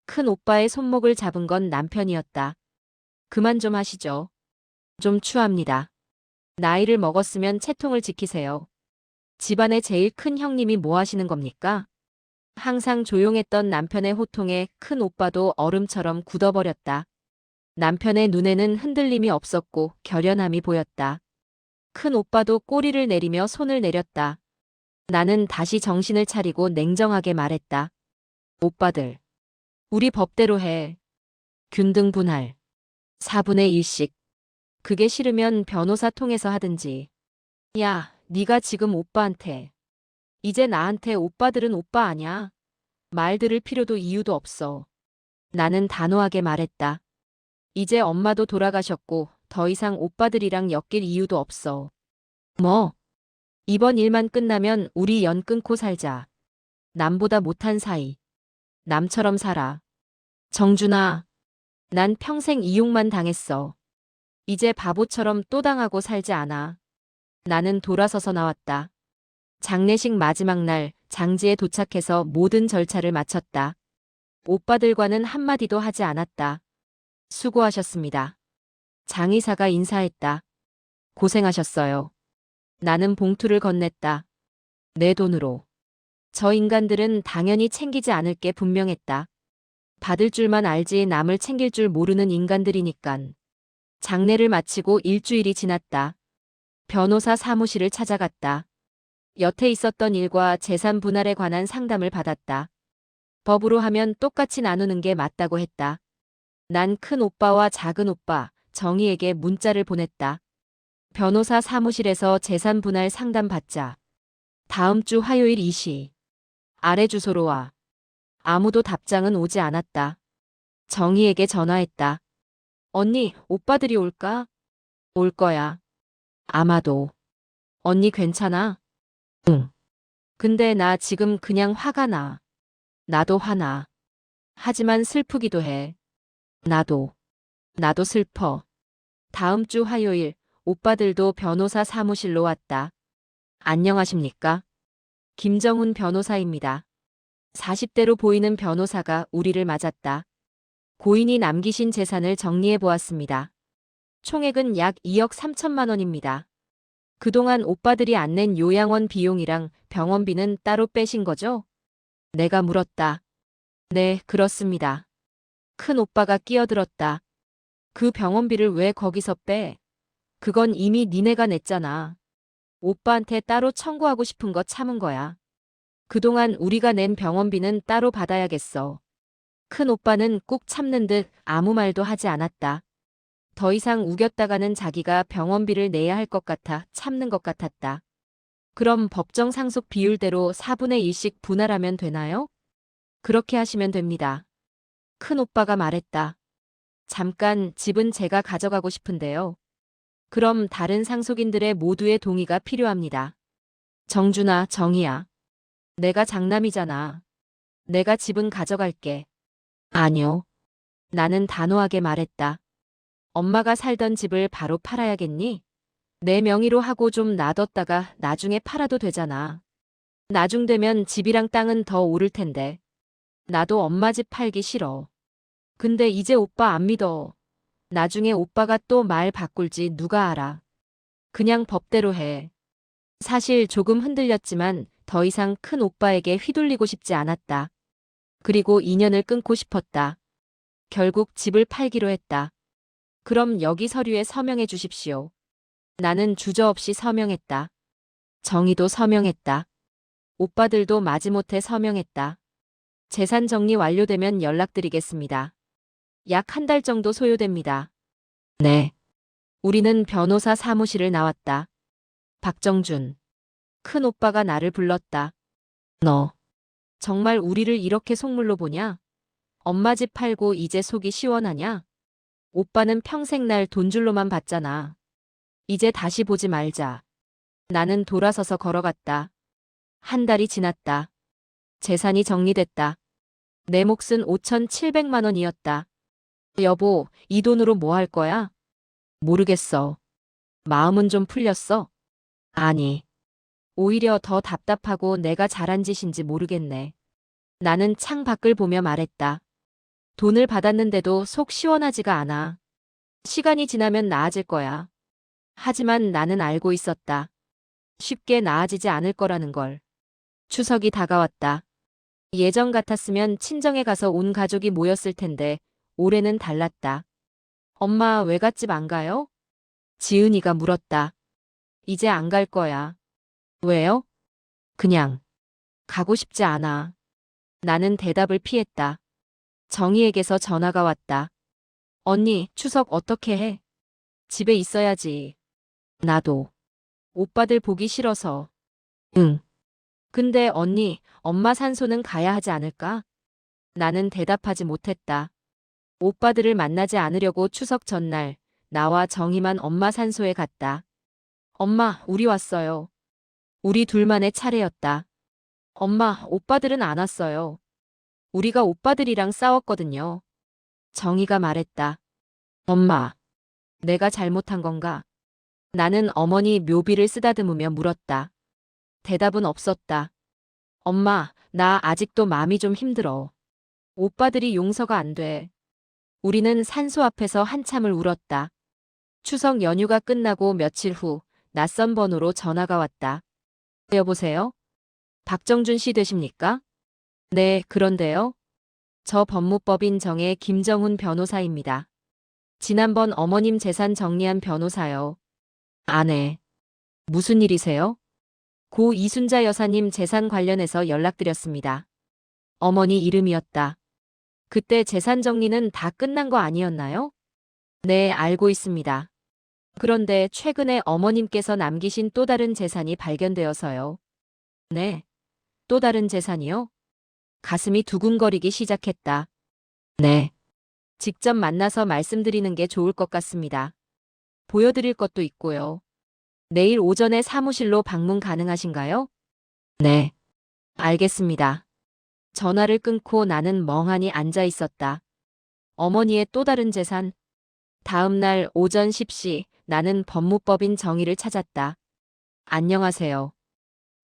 큰 오빠의 손목을 잡은 건 남편이었다. 그만 좀 하시죠. 좀 추합니다. 나이를 먹었으면 채통을 지키세요. 집안의 제일 큰 형님이 뭐 하시는 겁니까? 항상 조용했던 남편의 호통에 큰 오빠도 얼음처럼 굳어버렸다. 남편의 눈에는 흔들림이 없었고 결연함이 보였다. 큰 오빠도 꼬리를 내리며 손을 내렸다. 나는 다시 정신을 차리고 냉정하게 말했다. 오빠들. 우리 법대로 해. 균등 분할. 4분의 1씩. 그게 싫으면 변호사 통해서 하든지. 야, 네가 지금 오빠한테. 이제 나한테 오빠들은 오빠 아냐. 말 들을 필요도 이유도 없어. 나는 단호하게 말했다. 이제 엄마도 돌아가셨고 더 이상 오빠들이랑 엮일 이유도 없어. 뭐? 이번 일만 끝나면 우리 연 끊고 살자. 남보다 못한 사이. 남처럼 살아. 정준아, 난 평생 이용만 당했어. 이제 바보처럼 또 당하고 살지 않아. 나는 돌아서서 나왔다. 장례식 마지막 날 장지에 도착해서 모든 절차를 마쳤다. 오빠들과는 한마디도 하지 않았다. 수고하셨습니다. 장의사가 인사했다. 고생하셨어요. 나는 봉투를 건넸다. 내 돈으로. 저 인간들은 당연히 챙기지 않을 게 분명했다. 받을 줄만 알지 남을 챙길 줄 모르는 인간들이니깐. 장례를 마치고 일주일이 지났다. 변호사 사무실을 찾아갔다. 여태 있었던 일과 재산 분할에 관한 상담을 받았다. 법으로 하면 똑같이 나누는 게 맞다고 했다. 난 큰 오빠와 작은 오빠, 정희에게 문자를 보냈다. 변호사 사무실에서 재산 분할 상담 받자. 다음 주 화요일 2시. 아래 주소로 와. 아무도 답장은 오지 않았다. 정희에게 전화했다. 언니, 오빠들이 올까? 올 거야. 아마도. 언니 괜찮아? 응. 근데 나 지금 그냥 화가 나. 나도 화나. 하지만 슬프기도 해. 나도 슬퍼. 다음 주 화요일, 오빠들도 변호사 사무실로 왔다. 안녕하십니까? 김정훈 변호사입니다. 40대로 보이는 변호사가 우리를 맞았다. 고인이 남기신 재산을 정리해 보았습니다. 총액은 약 2억 3천만 원입니다. 그동안 오빠들이 안 낸 요양원 비용이랑 병원비는 따로 빼신 거죠? 내가 물었다. 네, 그렇습니다. 큰 오빠가 끼어들었다. 그 병원비를 왜 거기서 빼? 그건 이미 니네가 냈잖아. 오빠한테 따로 청구하고 싶은 거 참은 거야. 그동안 우리가 낸 병원비는 따로 받아야겠어. 큰 오빠는 꾹 참는 듯 아무 말도 하지 않았다. 더 이상 우겼다가는 자기가 병원비를 내야 할 것 같아 참는 것 같았다. 그럼 법정 상속 비율대로 4분의 1씩 분할하면 되나요? 그렇게 하시면 됩니다. 큰 오빠가 말했다. 잠깐 집은 제가 가져가고 싶은데요. 그럼 다른 상속인들의 모두의 동의가 필요합니다. 정준아, 정희야. 내가 장남이잖아. 내가 집은 가져갈게. 아니요. 나는 단호하게 말했다. 엄마가 살던 집을 바로 팔아야겠니? 내 명의로 하고 좀 놔뒀다가 나중에 팔아도 되잖아. 나중 되면 집이랑 땅은 더 오를 텐데. 나도 엄마 집 팔기 싫어. 근데 이제 오빠 안 믿어. 나중에 오빠가 또 말 바꿀지 누가 알아. 그냥 법대로 해. 사실 조금 흔들렸지만 더 이상 큰 오빠에게 휘둘리고 싶지 않았다. 그리고 인연을 끊고 싶었다. 결국 집을 팔기로 했다. 그럼 여기 서류에 서명해 주십시오. 나는 주저없이 서명했다. 정희도 서명했다. 오빠들도 마지못해 서명했다. 재산 정리 완료되면 연락드리겠습니다. 약 한 달 정도 소요됩니다. 네. 우리는 변호사 사무실을 나왔다. 박정준. 큰 오빠가 나를 불렀다. 너 정말 우리를 이렇게 속물로 보냐? 엄마 집 팔고 이제 속이 시원하냐? 오빠는 평생 날 돈줄로만 봤잖아. 이제 다시 보지 말자. 나는 돌아서서 걸어갔다. 한 달이 지났다. 재산이 정리됐다. 내 몫은 5,700만 원이었다. 여보, 이 돈으로 뭐 할 거야? 모르겠어. 마음은 좀 풀렸어? 아니. 오히려 더 답답하고 내가 잘한 짓인지 모르겠네. 나는 창 밖을 보며 말했다. 돈을 받았는데도 속 시원하지가 않아. 시간이 지나면 나아질 거야. 하지만 나는 알고 있었다. 쉽게 나아지지 않을 거라는 걸. 추석이 다가왔다. 예전 같았으면 친정에 가서 온 가족이 모였을 텐데 올해는 달랐다. 엄마 외갓집 안 가요? 지은이가 물었다. 이제 안 갈 거야. 왜요? 그냥 가고 싶지 않아. 나는 대답을 피했다. 정희에게서 전화가 왔다. 언니, 추석 어떻게 해? 집에 있어야지. 나도. 오빠들 보기 싫어서. 응. 근데 언니, 엄마 산소는 가야 하지 않을까? 나는 대답하지 못했다. 오빠들을 만나지 않으려고 추석 전날, 나와 정희만 엄마 산소에 갔다. 엄마, 우리 왔어요. 우리 둘만의 차례였다. 엄마, 오빠들은 안 왔어요. 우리가 오빠들이랑 싸웠거든요. 정희가 말했다. 엄마, 내가 잘못한 건가? 나는 어머니 묘비를 쓰다듬으며 물었다. 대답은 없었다. 엄마, 나 아직도 마음이 좀 힘들어. 오빠들이 용서가 안 돼. 우리는 산소 앞에서 한참을 울었다. 추석 연휴가 끝나고 며칠 후 낯선 번호로 전화가 왔다. 여보세요? 박정준 씨 되십니까? 네, 그런데요. 저 법무법인 정의 김정훈 변호사입니다. 지난번 어머님 재산 정리한 변호사요. 아네. 무슨 일이세요? 고 이순자 여사님 재산 관련해서 연락드렸습니다. 어머니 이름이었다. 그때 재산 정리는 다 끝난 거 아니었나요? 네, 알고 있습니다. 그런데 최근에 어머님께서 남기신 또 다른 재산이 발견되어서요. 네. 또 다른 재산이요? 가슴이 두근거리기 시작했다. 네. 직접 만나서 말씀드리는 게 좋을 것 같습니다. 보여드릴 것도 있고요. 내일 오전에 사무실로 방문 가능하신가요? 네. 알겠습니다. 전화를 끊고 나는 멍하니 앉아 있었다. 어머니의 또 다른 재산. 다음 날 오전 10시 나는 법무법인 정희를 찾았다. 안녕하세요.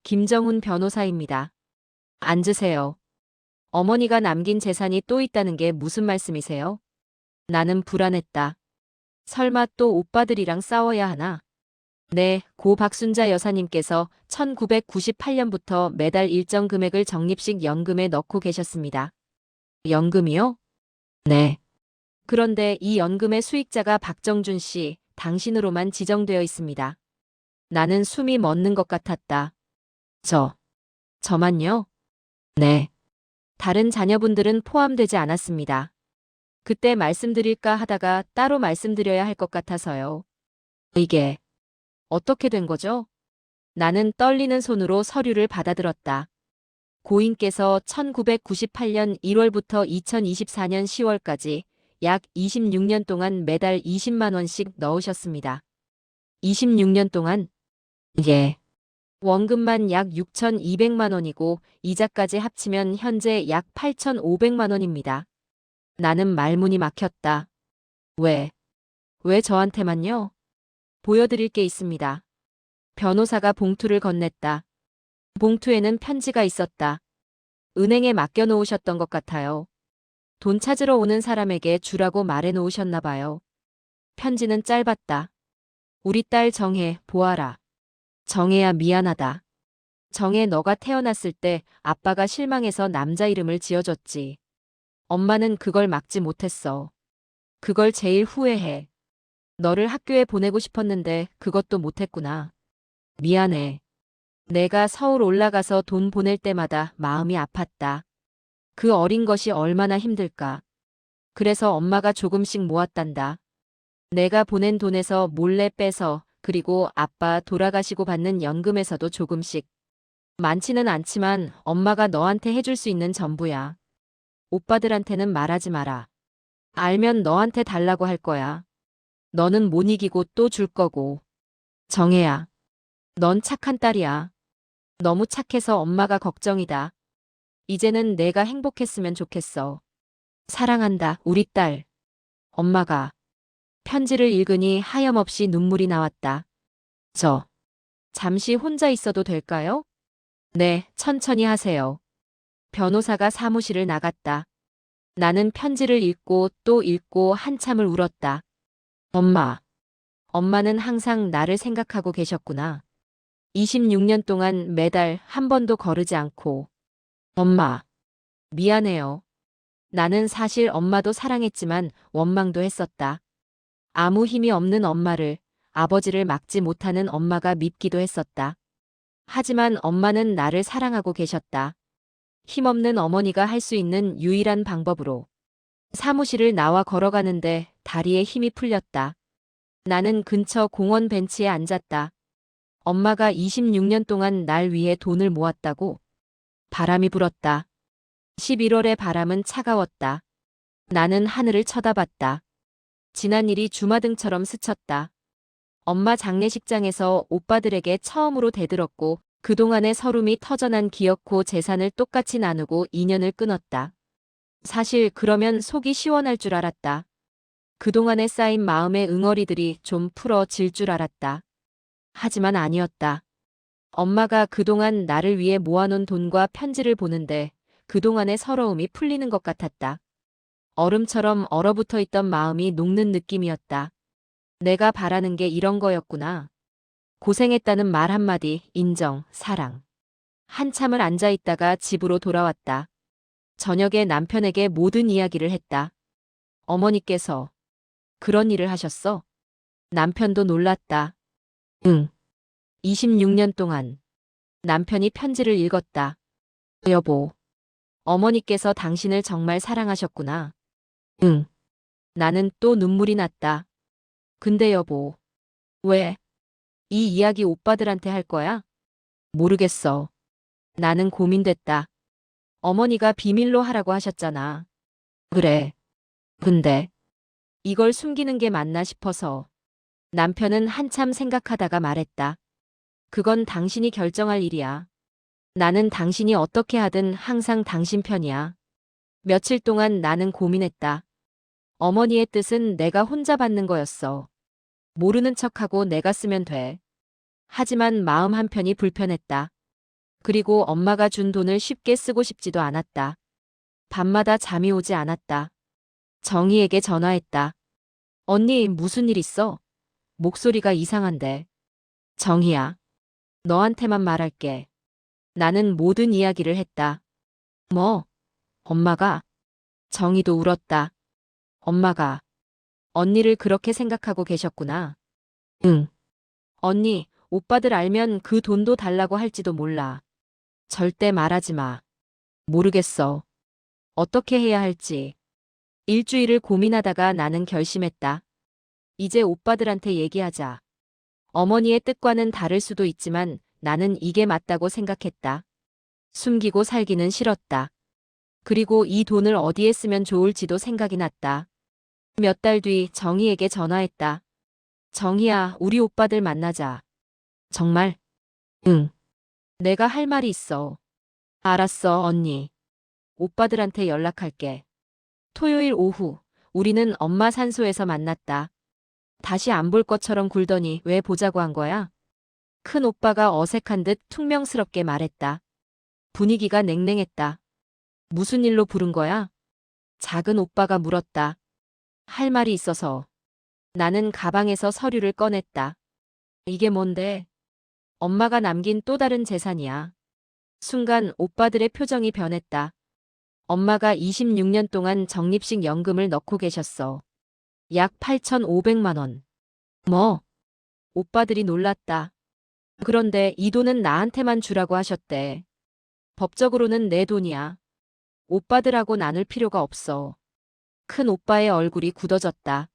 김정훈 변호사입니다. 앉으세요. 어머니가 남긴 재산이 또 있다는 게 무슨 말씀이세요? 나는 불안했다. 설마 또 오빠들이랑 싸워야 하나? 네, 고 박순자 여사님께서 1998년부터 매달 일정 금액을 적립식 연금에 넣고 계셨습니다. 연금이요? 네. 그런데 이 연금의 수익자가 박정준 씨, 당신으로만 지정되어 있습니다. 나는 숨이 멎는 것 같았다. 저만요? 네. 다른 자녀분들은 포함되지 않았습니다. 그때 말씀드릴까 하다가 따로 말씀드려야 할 것 같아서요. 이게 어떻게 된 거죠? 나는 떨리는 손으로 서류를 받아들었다. 고인께서 1998년 1월부터 2024년 10월까지 약 26년 동안 매달 20만 원씩 넣으셨습니다. 26년 동안? 예. 원금만 약 6,200만 원이고 이자까지 합치면 현재 약 8,500만 원입니다. 나는 말문이 막혔다. 왜? 왜 저한테만요? 보여드릴 게 있습니다. 변호사가 봉투를 건넸다. 봉투에는 편지가 있었다. 은행에 맡겨놓으셨던 것 같아요. 돈 찾으러 오는 사람에게 주라고 말해놓으셨나 봐요. 편지는 짧았다. 우리 딸 정혜, 보아라. 정혜야 미안하다. 정혜 너가 태어났을 때 아빠가 실망해서 남자 이름을 지어줬지. 엄마는 그걸 막지 못했어. 그걸 제일 후회해. 너를 학교에 보내고 싶었는데 그것도 못했구나. 미안해. 내가 서울 올라가서 돈 보낼 때마다 마음이 아팠다. 그 어린 것이 얼마나 힘들까. 그래서 엄마가 조금씩 모았단다. 내가 보낸 돈에서 몰래 빼서 그리고 아빠 돌아가시고 받는 연금에서도 조금씩. 많지는 않지만 엄마가 너한테 해줄 수 있는 전부야. 오빠들한테는 말하지 마라. 알면 너한테 달라고 할 거야. 너는 못 이기고 또 줄 거고. 정혜야. 넌 착한 딸이야. 너무 착해서 엄마가 걱정이다. 이제는 내가 행복했으면 좋겠어. 사랑한다, 우리 딸. 엄마가 편지를 읽으니 하염없이 눈물이 나왔다. 잠시 혼자 있어도 될까요? 네, 천천히 하세요. 변호사가 사무실을 나갔다. 나는 편지를 읽고 또 읽고 한참을 울었다. 엄마. 엄마는 항상 나를 생각하고 계셨구나. 26년 동안 매달 한 번도 거르지 않고. 엄마. 미안해요. 나는 사실 엄마도 사랑했지만 원망도 했었다. 아무 힘이 없는 엄마를, 아버지를 막지 못하는 엄마가 밉기도 했었다. 하지만 엄마는 나를 사랑하고 계셨다. 힘없는 어머니가 할 수 있는 유일한 방법으로. 사무실을 나와 걸어가는데 다리에 힘이 풀렸다. 나는 근처 공원 벤치에 앉았다. 엄마가 26년 동안 날 위해 돈을 모았다고. 바람이 불었다. 11월의 바람은 차가웠다. 나는 하늘을 쳐다봤다. 지난 일이 주마등처럼 스쳤다. 엄마 장례식장에서 오빠들에게 처음으로 대들었고 그동안의 서름이 터져난 기억고 재산을 똑같이 나누고 인연을 끊었다. 사실 그러면 속이 시원할 줄 알았다. 그동안에 쌓인 마음의 응어리들이 좀 풀어질 줄 알았다. 하지만 아니었다. 엄마가 그동안 나를 위해 모아놓은 돈과 편지를 보는데 그동안의 서러움이 풀리는 것 같았다. 얼음처럼 얼어붙어 있던 마음이 녹는 느낌이었다. 내가 바라는 게 이런 거였구나. 고생했다는 말 한마디, 인정, 사랑. 한참을 앉아 있다가 집으로 돌아왔다. 저녁에 남편에게 모든 이야기를 했다. 어머니께서 그런 일을 하셨어? 남편도 놀랐다. 응. 26년 동안. 남편이 편지를 읽었다. 여보. 어머니께서 당신을 정말 사랑하셨구나. 응. 나는 또 눈물이 났다. 근데 여보. 왜? 이 이야기 오빠들한테 할 거야? 모르겠어. 나는 고민됐다. 어머니가 비밀로 하라고 하셨잖아. 그래. 근데 이걸 숨기는 게 맞나 싶어서. 남편은 한참 생각하다가 말했다. 그건 당신이 결정할 일이야. 나는 당신이 어떻게 하든 항상 당신 편이야. 며칠 동안 나는 고민했다. 어머니의 뜻은 내가 혼자 받는 거였어. 모르는 척하고 내가 쓰면 돼. 하지만 마음 한편이 불편했다. 그리고 엄마가 준 돈을 쉽게 쓰고 싶지도 않았다. 밤마다 잠이 오지 않았다. 정희에게 전화했다. 언니 무슨 일 있어? 목소리가 이상한데. 정희야. 너한테만 말할게. 나는 모든 이야기를 했다. 뭐? 엄마가? 정희도 울었다. 엄마가 언니를 그렇게 생각하고 계셨구나. 응. 언니, 오빠들 알면 그 돈도 달라고 할지도 몰라. 절대 말하지 마. 모르겠어. 어떻게 해야 할지. 일주일을 고민하다가 나는 결심했다. 이제 오빠들한테 얘기하자. 어머니의 뜻과는 다를 수도 있지만 나는 이게 맞다고 생각했다. 숨기고 살기는 싫었다. 그리고 이 돈을 어디에 쓰면 좋을지도 생각이 났다. 몇 달 뒤 정희에게 전화했다. 정희야, 우리 오빠들 만나자. 정말? 응. 내가 할 말이 있어. 알았어, 언니. 오빠들한테 연락할게. 토요일 오후, 우리는 엄마 산소에서 만났다. 다시 안 볼 것처럼 굴더니 왜 보자고 한 거야? 큰 오빠가 어색한 듯 퉁명스럽게 말했다. 분위기가 냉랭했다. 무슨 일로 부른 거야? 작은 오빠가 물었다. 할 말이 있어서. 나는 가방에서 서류를 꺼냈다. 이게 뭔데? 엄마가 남긴 또 다른 재산이야. 순간 오빠들의 표정이 변했다. 엄마가 26년 동안 적립식 연금을 넣고 계셨어. 약 8,500만 원. 뭐? 오빠들이 놀랐다. 그런데 이 돈은 나한테만 주라고 하셨대. 법적으로는 내 돈이야. 오빠들하고 나눌 필요가 없어. 큰 오빠의 얼굴이 굳어졌다.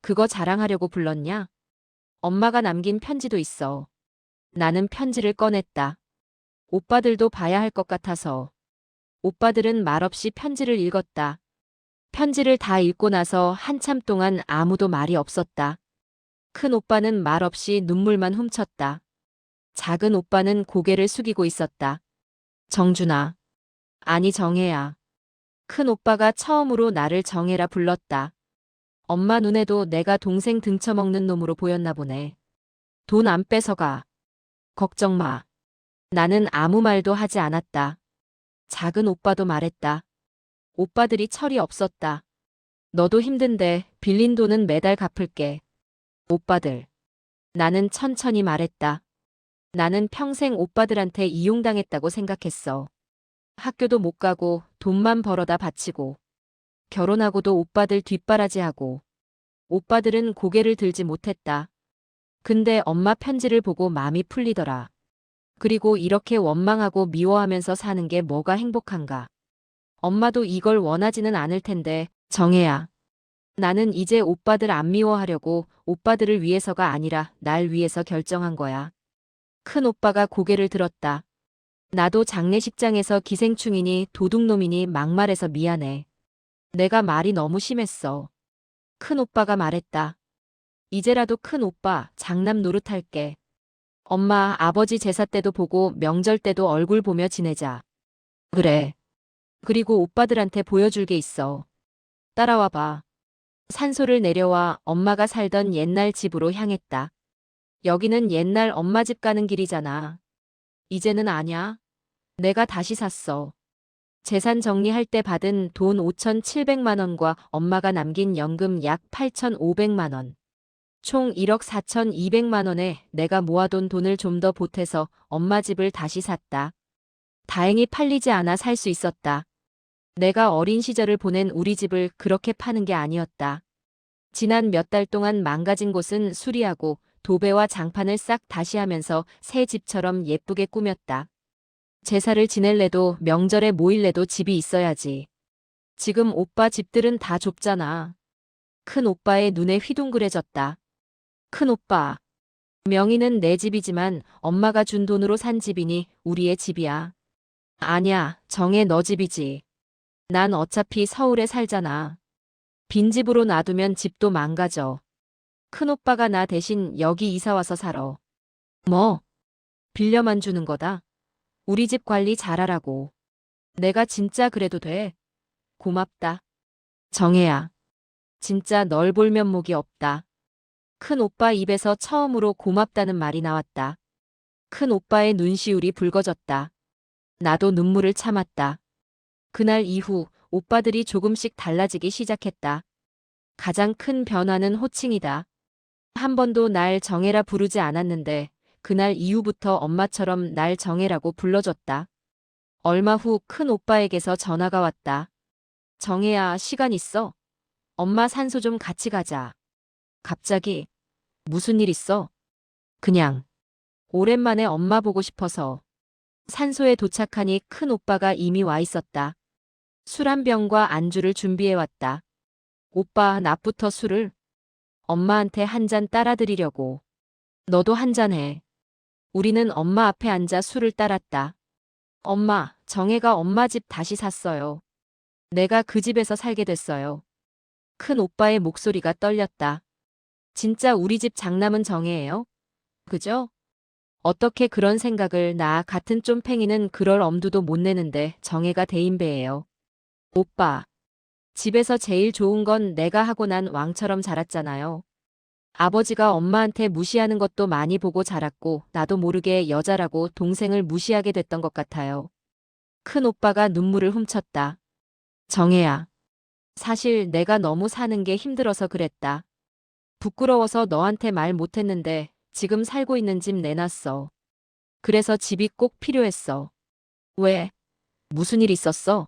그거 자랑하려고 불렀냐? 엄마가 남긴 편지도 있어. 나는 편지를 꺼냈다. 오빠들도 봐야 할 것 같아서. 오빠들은 말없이 편지를 읽었다. 편지를 다 읽고 나서 한참 동안 아무도 말이 없었다. 큰 오빠는 말없이 눈물만 훔쳤다. 작은 오빠는 고개를 숙이고 있었다. 정준아. 아니 정혜야. 큰 오빠가 처음으로 나를 정혜라 불렀다. 엄마 눈에도 내가 동생 등쳐먹는 놈으로 보였나 보네. 돈 안 뺏어가. 걱정 마. 나는 아무 말도 하지 않았다. 작은 오빠도 말했다. 오빠들이 철이 없었다. 너도 힘든데 빌린 돈은 매달 갚을게. 오빠들. 나는 천천히 말했다. 나는 평생 오빠들한테 이용당했다고 생각했어. 학교도 못 가고 돈만 벌어다 바치고 결혼하고도 오빠들 뒷바라지하고 오빠들은 고개를 들지 못했다. 근데 엄마 편지를 보고 마음이 풀리더라. 그리고 이렇게 원망하고 미워하면서 사는 게 뭐가 행복한가. 엄마도 이걸 원하지는 않을 텐데 정혜야. 나는 이제 오빠들 안 미워하려고 오빠들을 위해서가 아니라 날 위해서 결정한 거야. 큰 오빠가 고개를 들었다. 나도 장례식장에서 기생충이니 도둑놈이니 막말해서 미안해. 내가 말이 너무 심했어. 큰 오빠가 말했다. 이제라도 큰 오빠 장남 노릇할게. 엄마 아버지 제사 때도 보고 명절 때도 얼굴 보며 지내자. 그래. 그리고 오빠들한테 보여줄 게 있어. 따라와 봐. 산소를 내려와 엄마가 살던 옛날 집으로 향했다. 여기는 옛날 엄마 집 가는 길이잖아. 이제는 아냐? 내가 다시 샀어. 재산 정리할 때 받은 돈 5,700만 원과 엄마가 남긴 연금 약 8,500만 원. 총 1억 4,200만 원에 내가 모아둔 돈을 좀 더 보태서 엄마 집을 다시 샀다. 다행히 팔리지 않아 살 수 있었다. 내가 어린 시절을 보낸 우리 집을 그렇게 파는 게 아니었다. 지난 몇 달 동안 망가진 곳은 수리하고 도배와 장판을 싹 다시 하면서 새 집처럼 예쁘게 꾸몄다. 제사를 지낼래도 명절에 모일래도 집이 있어야지. 지금 오빠 집들은 다 좁잖아. 큰 오빠의 눈에 휘둥그레졌다. 큰 오빠. 명의는 내 집이지만 엄마가 준 돈으로 산 집이니 우리의 집이야. 아냐, 정혜 너 집이지. 난 어차피 서울에 살잖아. 빈집으로 놔두면 집도 망가져. 큰오빠가 나 대신 여기 이사와서 살아. 뭐? 빌려만 주는 거다? 우리 집 관리 잘하라고. 내가 진짜 그래도 돼? 고맙다. 정혜야. 진짜 널 볼 면목이 없다. 큰오빠 입에서 처음으로 고맙다는 말이 나왔다. 큰오빠의 눈시울이 붉어졌다. 나도 눈물을 참았다. 그날 이후 오빠들이 조금씩 달라지기 시작했다. 가장 큰 변화는 호칭이다. 한 번도 날 정혜라 부르지 않았는데 그날 이후부터 엄마처럼 날 정혜라고 불러줬다. 얼마 후 큰 오빠에게서 전화가 왔다. 정혜야, 시간 있어? 엄마 산소 좀 같이 가자. 갑자기, 무슨 일 있어? 그냥, 오랜만에 엄마 보고 싶어서. 산소에 도착하니 큰 오빠가 이미 와 있었다. 술 한 병과 안주를 준비해 왔다. 오빠, 낮부터 술을? 엄마한테 한 잔 따라 드리려고. 너도 한 잔 해. 우리는 엄마 앞에 앉아 술을 따랐다. 엄마, 정혜가 엄마 집 다시 샀어요. 내가 그 집에서 살게 됐어요. 큰 오빠의 목소리가 떨렸다. 진짜 우리 집 장남은 정혜예요? 그죠? 어떻게 그런 생각을 나 같은 쫌팽이는 그럴 엄두도 못 내는데 정혜가 대인배예요. 오빠, 집에서 제일 좋은 건 내가 하고 난 왕처럼 자랐잖아요. 아버지가 엄마한테 무시하는 것도 많이 보고 자랐고 나도 모르게 여자라고 동생을 무시하게 됐던 것 같아요. 큰 오빠가 눈물을 훔쳤다. 정혜야, 사실 내가 너무 사는 게 힘들어서 그랬다. 부끄러워서 너한테 말 못했는데 지금 살고 있는 집 내놨어. 그래서 집이 꼭 필요했어. 왜? 무슨 일 있었어?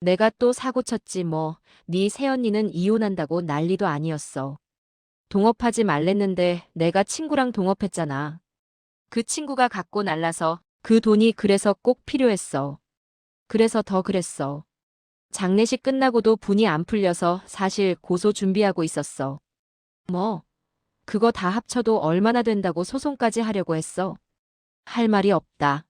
내가 또 사고 쳤지 뭐. 네 새언니는 이혼한다고 난리도 아니었어. 동업하지 말랬는데 내가 친구랑 동업했잖아. 그 친구가 갖고 날라서 그 돈이 그래서 꼭 필요했어. 그래서 더 그랬어. 장례식 끝나고도 분이 안 풀려서 사실 고소 준비하고 있었어. 뭐, 그거 다 합쳐도 얼마나 된다고 소송까지 하려고 했어. 할 말이 없다.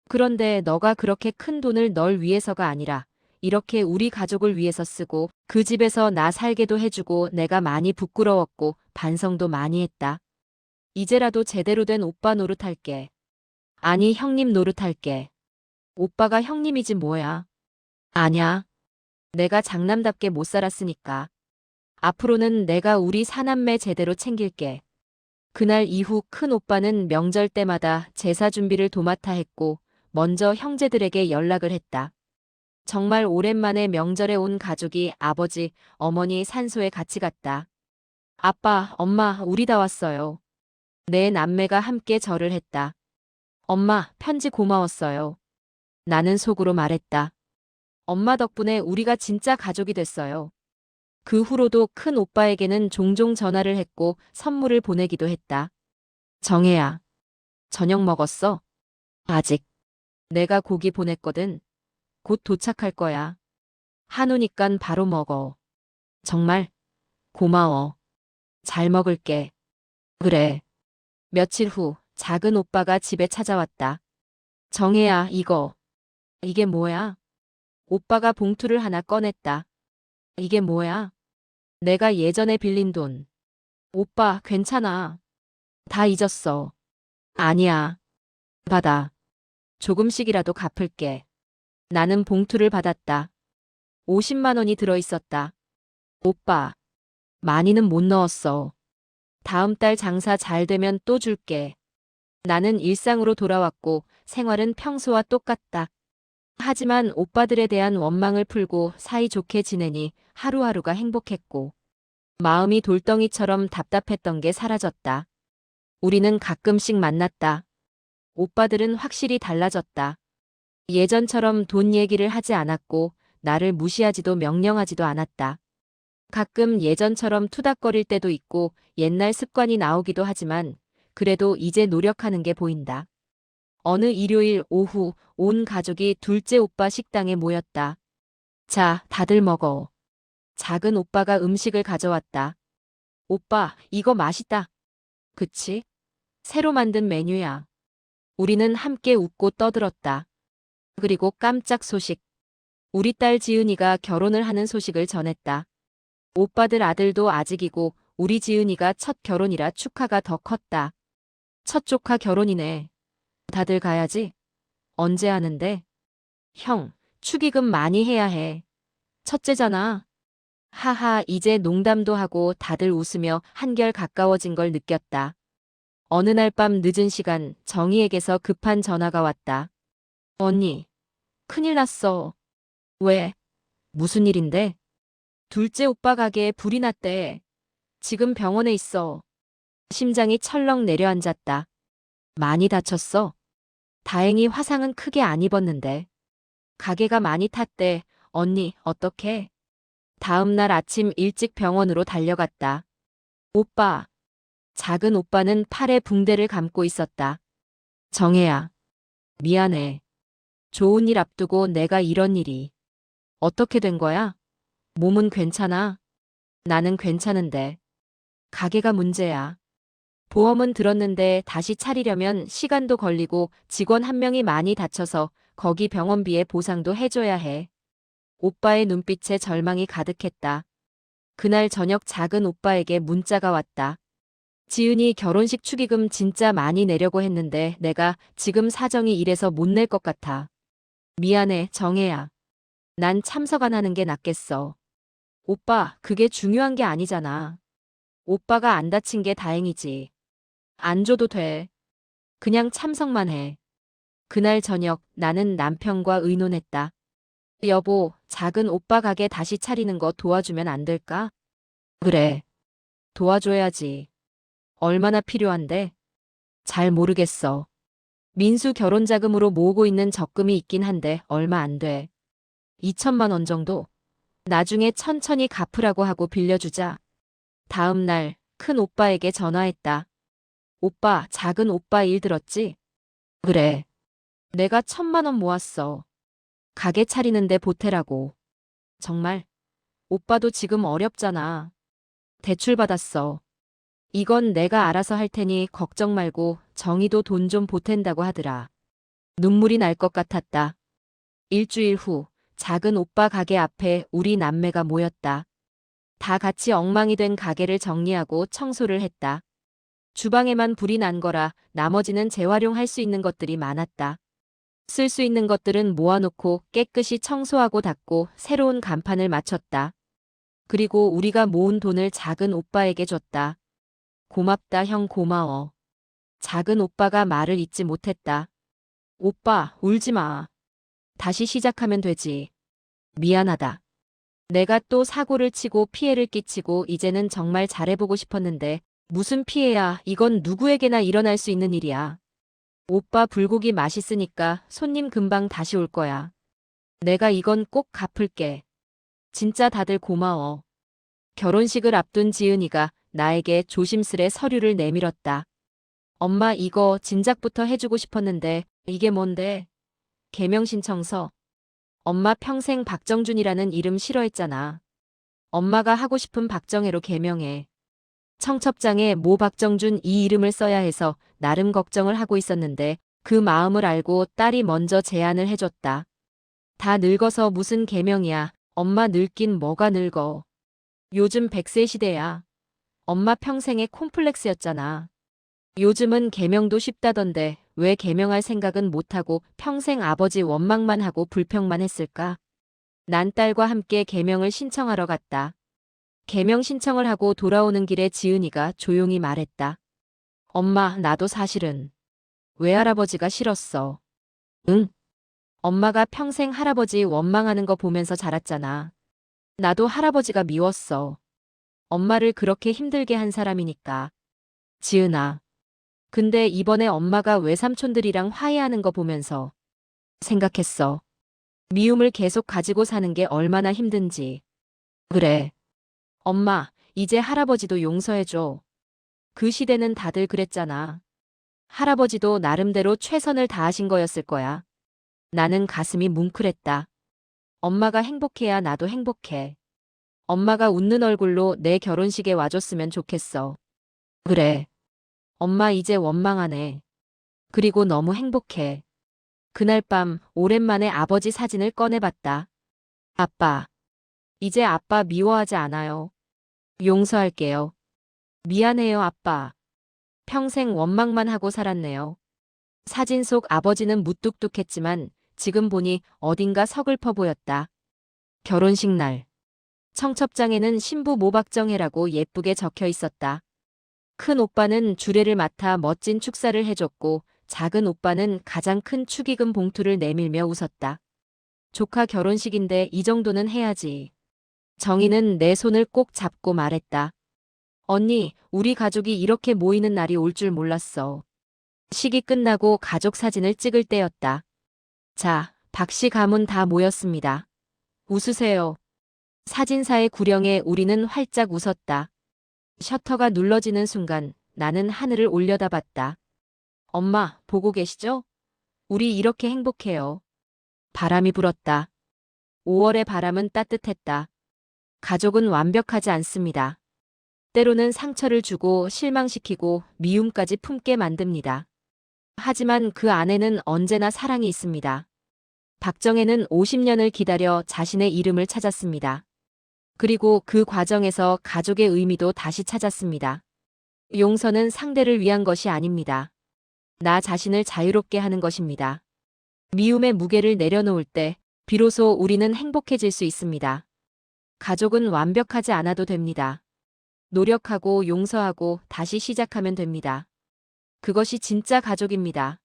그런데 너가 그렇게 큰 돈을 널 위해서가 아니라 이렇게 우리 가족을 위해서 쓰고 그 집에서 나 살게도 해주고 내가 많이 부끄러웠고 반성도 많이 했다. 이제라도 제대로 된 오빠 노릇할게. 아니, 형님 노릇할게. 오빠가 형님이지 뭐야. 아냐. 내가 장남답게 못 살았으니까. 앞으로는 내가 우리 사남매 제대로 챙길게. 그날 이후 큰 오빠는 명절 때마다 제사 준비를 도맡아 했고 먼저 형제들에게 연락을 했다. 정말 오랜만에 명절에 온 가족이 아버지, 어머니 산소에 같이 갔다. 아빠, 엄마, 우리 다 왔어요. 내 남매가 함께 절을 했다. 엄마, 편지 고마웠어요. 나는 속으로 말했다. 엄마 덕분에 우리가 진짜 가족이 됐어요. 그 후로도 큰 오빠에게는 종종 전화를 했고 선물을 보내기도 했다. 정혜야, 저녁 먹었어? 아직. 내가 고기 보냈거든. 곧 도착할 거야. 한우니깐 바로 먹어. 정말 고마워. 잘 먹을게. 그래. 며칠 후 작은 오빠가 집에 찾아왔다. 정혜야, 이게 뭐야? 오빠가 봉투를 하나 꺼냈다. 이게 뭐야? 내가 예전에 빌린 돈. 오빠, 괜찮아. 다 잊었어. 아니야. 받아. 조금씩이라도 갚을게. 나는 봉투를 받았다. 50만 원이 들어 있었다. 오빠, 많이는 못 넣었어. 다음 달 장사 잘 되면 또 줄게. 나는 일상으로 돌아왔고 생활은 평소와 똑같다. 하지만 오빠들에 대한 원망을 풀고 사이좋게 지내니 하루하루가 행복했고 마음이 돌덩이처럼 답답했던 게 사라졌다. 우리는 가끔씩 만났다. 오빠들은 확실히 달라졌다. 예전처럼 돈 얘기를 하지 않았고 나를 무시하지도 명령하지도 않았다. 가끔 예전처럼 투닥거릴 때도 있고 옛날 습관이 나오기도 하지만 그래도 이제 노력하는 게 보인다. 어느 일요일 오후 온 가족이 둘째 오빠 식당에 모였다. 자, 다들 먹어. 작은 오빠가 음식을 가져왔다. 오빠, 이거 맛있다. 그치? 새로 만든 메뉴야. 우리는 함께 웃고 떠들었다. 그리고 깜짝 소식. 우리 딸 지은이가 결혼을 하는 소식을 전했다. 오빠들 아들도 아직이고 우리 지은이가 첫 결혼이라 축하가 더 컸다. 첫 조카 결혼이네. 다들 가야지. 언제 하는데? 형, 축의금 많이 해야 해. 첫째잖아. 하하, 이제 농담도 하고 다들 웃으며 한결 가까워진 걸 느꼈다. 어느 날 밤 늦은 시간 정희에게서 급한 전화가 왔다. 언니, 큰일 났어. 왜? 무슨 일인데? 둘째 오빠 가게에 불이 났대. 지금 병원에 있어. 심장이 철렁 내려앉았다. 많이 다쳤어? 다행히 화상은 크게 안 입었는데. 가게가 많이 탔대. 언니, 어떡해? 다음 날 아침 일찍 병원으로 달려갔다. 오빠. 작은 오빠는 팔에 붕대를 감고 있었다. 정혜야. 미안해. 좋은 일 앞두고 내가 이런 일이. 어떻게 된 거야? 몸은 괜찮아? 나는 괜찮은데. 가게가 문제야. 보험은 들었는데 다시 차리려면 시간도 걸리고 직원 한 명이 많이 다쳐서 거기 병원비에 보상도 해줘야 해. 오빠의 눈빛에 절망이 가득했다. 그날 저녁 작은 오빠에게 문자가 왔다. 지은이 결혼식 축의금 진짜 많이 내려고 했는데 내가 지금 사정이 이래서 못 낼 것 같아. 미안해, 정혜야. 난 참석 안 하는 게 낫겠어. 오빠, 그게 중요한 게 아니잖아. 오빠가 안 다친 게 다행이지. 안 줘도 돼. 그냥 참석만 해. 그날 저녁 나는 남편과 의논했다. 여보, 작은 오빠 가게 다시 차리는 거 도와주면 안 될까? 그래. 도와줘야지. 얼마나 필요한데? 잘 모르겠어. 민수 결혼 자금으로 모으고 있는 적금이 있긴 한데 얼마 안 돼. 2천만 원 정도? 나중에 천천히 갚으라고 하고 빌려주자. 다음 날 큰 오빠에게 전화했다. 오빠, 작은 오빠 일 들었지? 그래. 내가 1,000만 원 모았어. 가게 차리는데 보태라고. 정말? 오빠도 지금 어렵잖아. 대출 받았어. 이건 내가 알아서 할 테니 걱정 말고 정희도 돈 좀 보탠다고 하더라. 눈물이 날 것 같았다. 일주일 후 작은 오빠 가게 앞에 우리 남매가 모였다. 다 같이 엉망이 된 가게를 정리하고 청소를 했다. 주방에만 불이 난 거라 나머지는 재활용할 수 있는 것들이 많았다. 쓸 수 있는 것들은 모아놓고 깨끗이 청소하고 닦고 새로운 간판을 맞췄다. 그리고 우리가 모은 돈을 작은 오빠에게 줬다. 고맙다, 형, 고마워. 작은 오빠가 말을 잇지 못했다. 오빠, 울지 마. 다시 시작하면 되지. 미안하다. 내가 또 사고를 치고 피해를 끼치고 이제는 정말 잘해보고 싶었는데 무슨 피해야. 이건 누구에게나 일어날 수 있는 일이야. 오빠 불고기 맛있으니까 손님 금방 다시 올 거야. 내가 이건 꼭 갚을게. 진짜 다들 고마워. 결혼식을 앞둔 지은이가 나에게 조심스레 서류를 내밀었다. 엄마, 이거 진작부터 해주고 싶었는데 이게 뭔데? 개명 신청서. 엄마 평생 박정준이라는 이름 싫어했잖아. 엄마가 하고 싶은 박정혜로 개명해. 청첩장에 모 박정준 이 이름을 써야 해서 나름 걱정을 하고 있었는데 그 마음을 알고 딸이 먼저 제안을 해줬다. 다 늙어서 무슨 개명이야. 엄마 늙긴 뭐가 늙어. 요즘 100세 시대야. 엄마 평생의 콤플렉스였잖아. 요즘은 개명도 쉽다던데 왜 개명할 생각은 못하고 평생 아버지 원망만 하고 불평만 했을까? 난 딸과 함께 개명을 신청하러 갔다. 개명 신청을 하고 돌아오는 길에 지은이가 조용히 말했다. 엄마, 나도 사실은 외할아버지가 싫었어. 응? 엄마가 평생 할아버지 원망하는 거 보면서 자랐잖아. 나도 할아버지가 미웠어. 엄마를 그렇게 힘들게 한 사람이니까. 지은아. 근데 이번에 엄마가 외삼촌들이랑 화해하는 거 보면서 생각했어. 미움을 계속 가지고 사는 게 얼마나 힘든지. 그래. 엄마, 이제 할아버지도 용서해줘. 그 시대는 다들 그랬잖아. 할아버지도 나름대로 최선을 다하신 거였을 거야. 나는 가슴이 뭉클했다. 엄마가 행복해야 나도 행복해. 엄마가 웃는 얼굴로 내 결혼식에 와줬으면 좋겠어. 그래. 엄마 이제 원망하네. 그리고 너무 행복해. 그날 밤 오랜만에 아버지 사진을 꺼내봤다. 아빠. 이제 아빠 미워하지 않아요. 용서할게요. 미안해요, 아빠. 평생 원망만 하고 살았네요. 사진 속 아버지는 무뚝뚝했지만 지금 보니 어딘가 서글퍼 보였다. 결혼식 날. 청첩장에는 신부 모박정혜라고 예쁘게 적혀 있었다. 큰 오빠는 주례를 맡아 멋진 축사를 해줬고 작은 오빠는 가장 큰 축의금 봉투를 내밀며 웃었다. 조카 결혼식인데 이 정도는 해야지. 정희는 내 손을 꼭 잡고 말했다. 언니, 우리 가족이 이렇게 모이는 날이 올 줄 몰랐어. 식이 끝나고 가족 사진을 찍을 때였다. 자, 박씨 가문 다 모였습니다. 웃으세요. 사진사의 구령에 우리는 활짝 웃었다. 셔터가 눌러지는 순간 나는 하늘을 올려다봤다. 엄마, 보고 계시죠? 우리 이렇게 행복해요. 바람이 불었다. 5월의 바람은 따뜻했다. 가족은 완벽하지 않습니다. 때로는 상처를 주고 실망시키고 미움까지 품게 만듭니다. 하지만 그 안에는 언제나 사랑이 있습니다. 박정혜는 50년을 기다려 자신의 이름을 찾았습니다. 그리고 그 과정에서 가족의 의미도 다시 찾았습니다. 용서는 상대를 위한 것이 아닙니다. 나 자신을 자유롭게 하는 것입니다. 미움의 무게를 내려놓을 때 비로소 우리는 행복해질 수 있습니다. 가족은 완벽하지 않아도 됩니다. 노력하고 용서하고 다시 시작하면 됩니다. 그것이 진짜 가족입니다.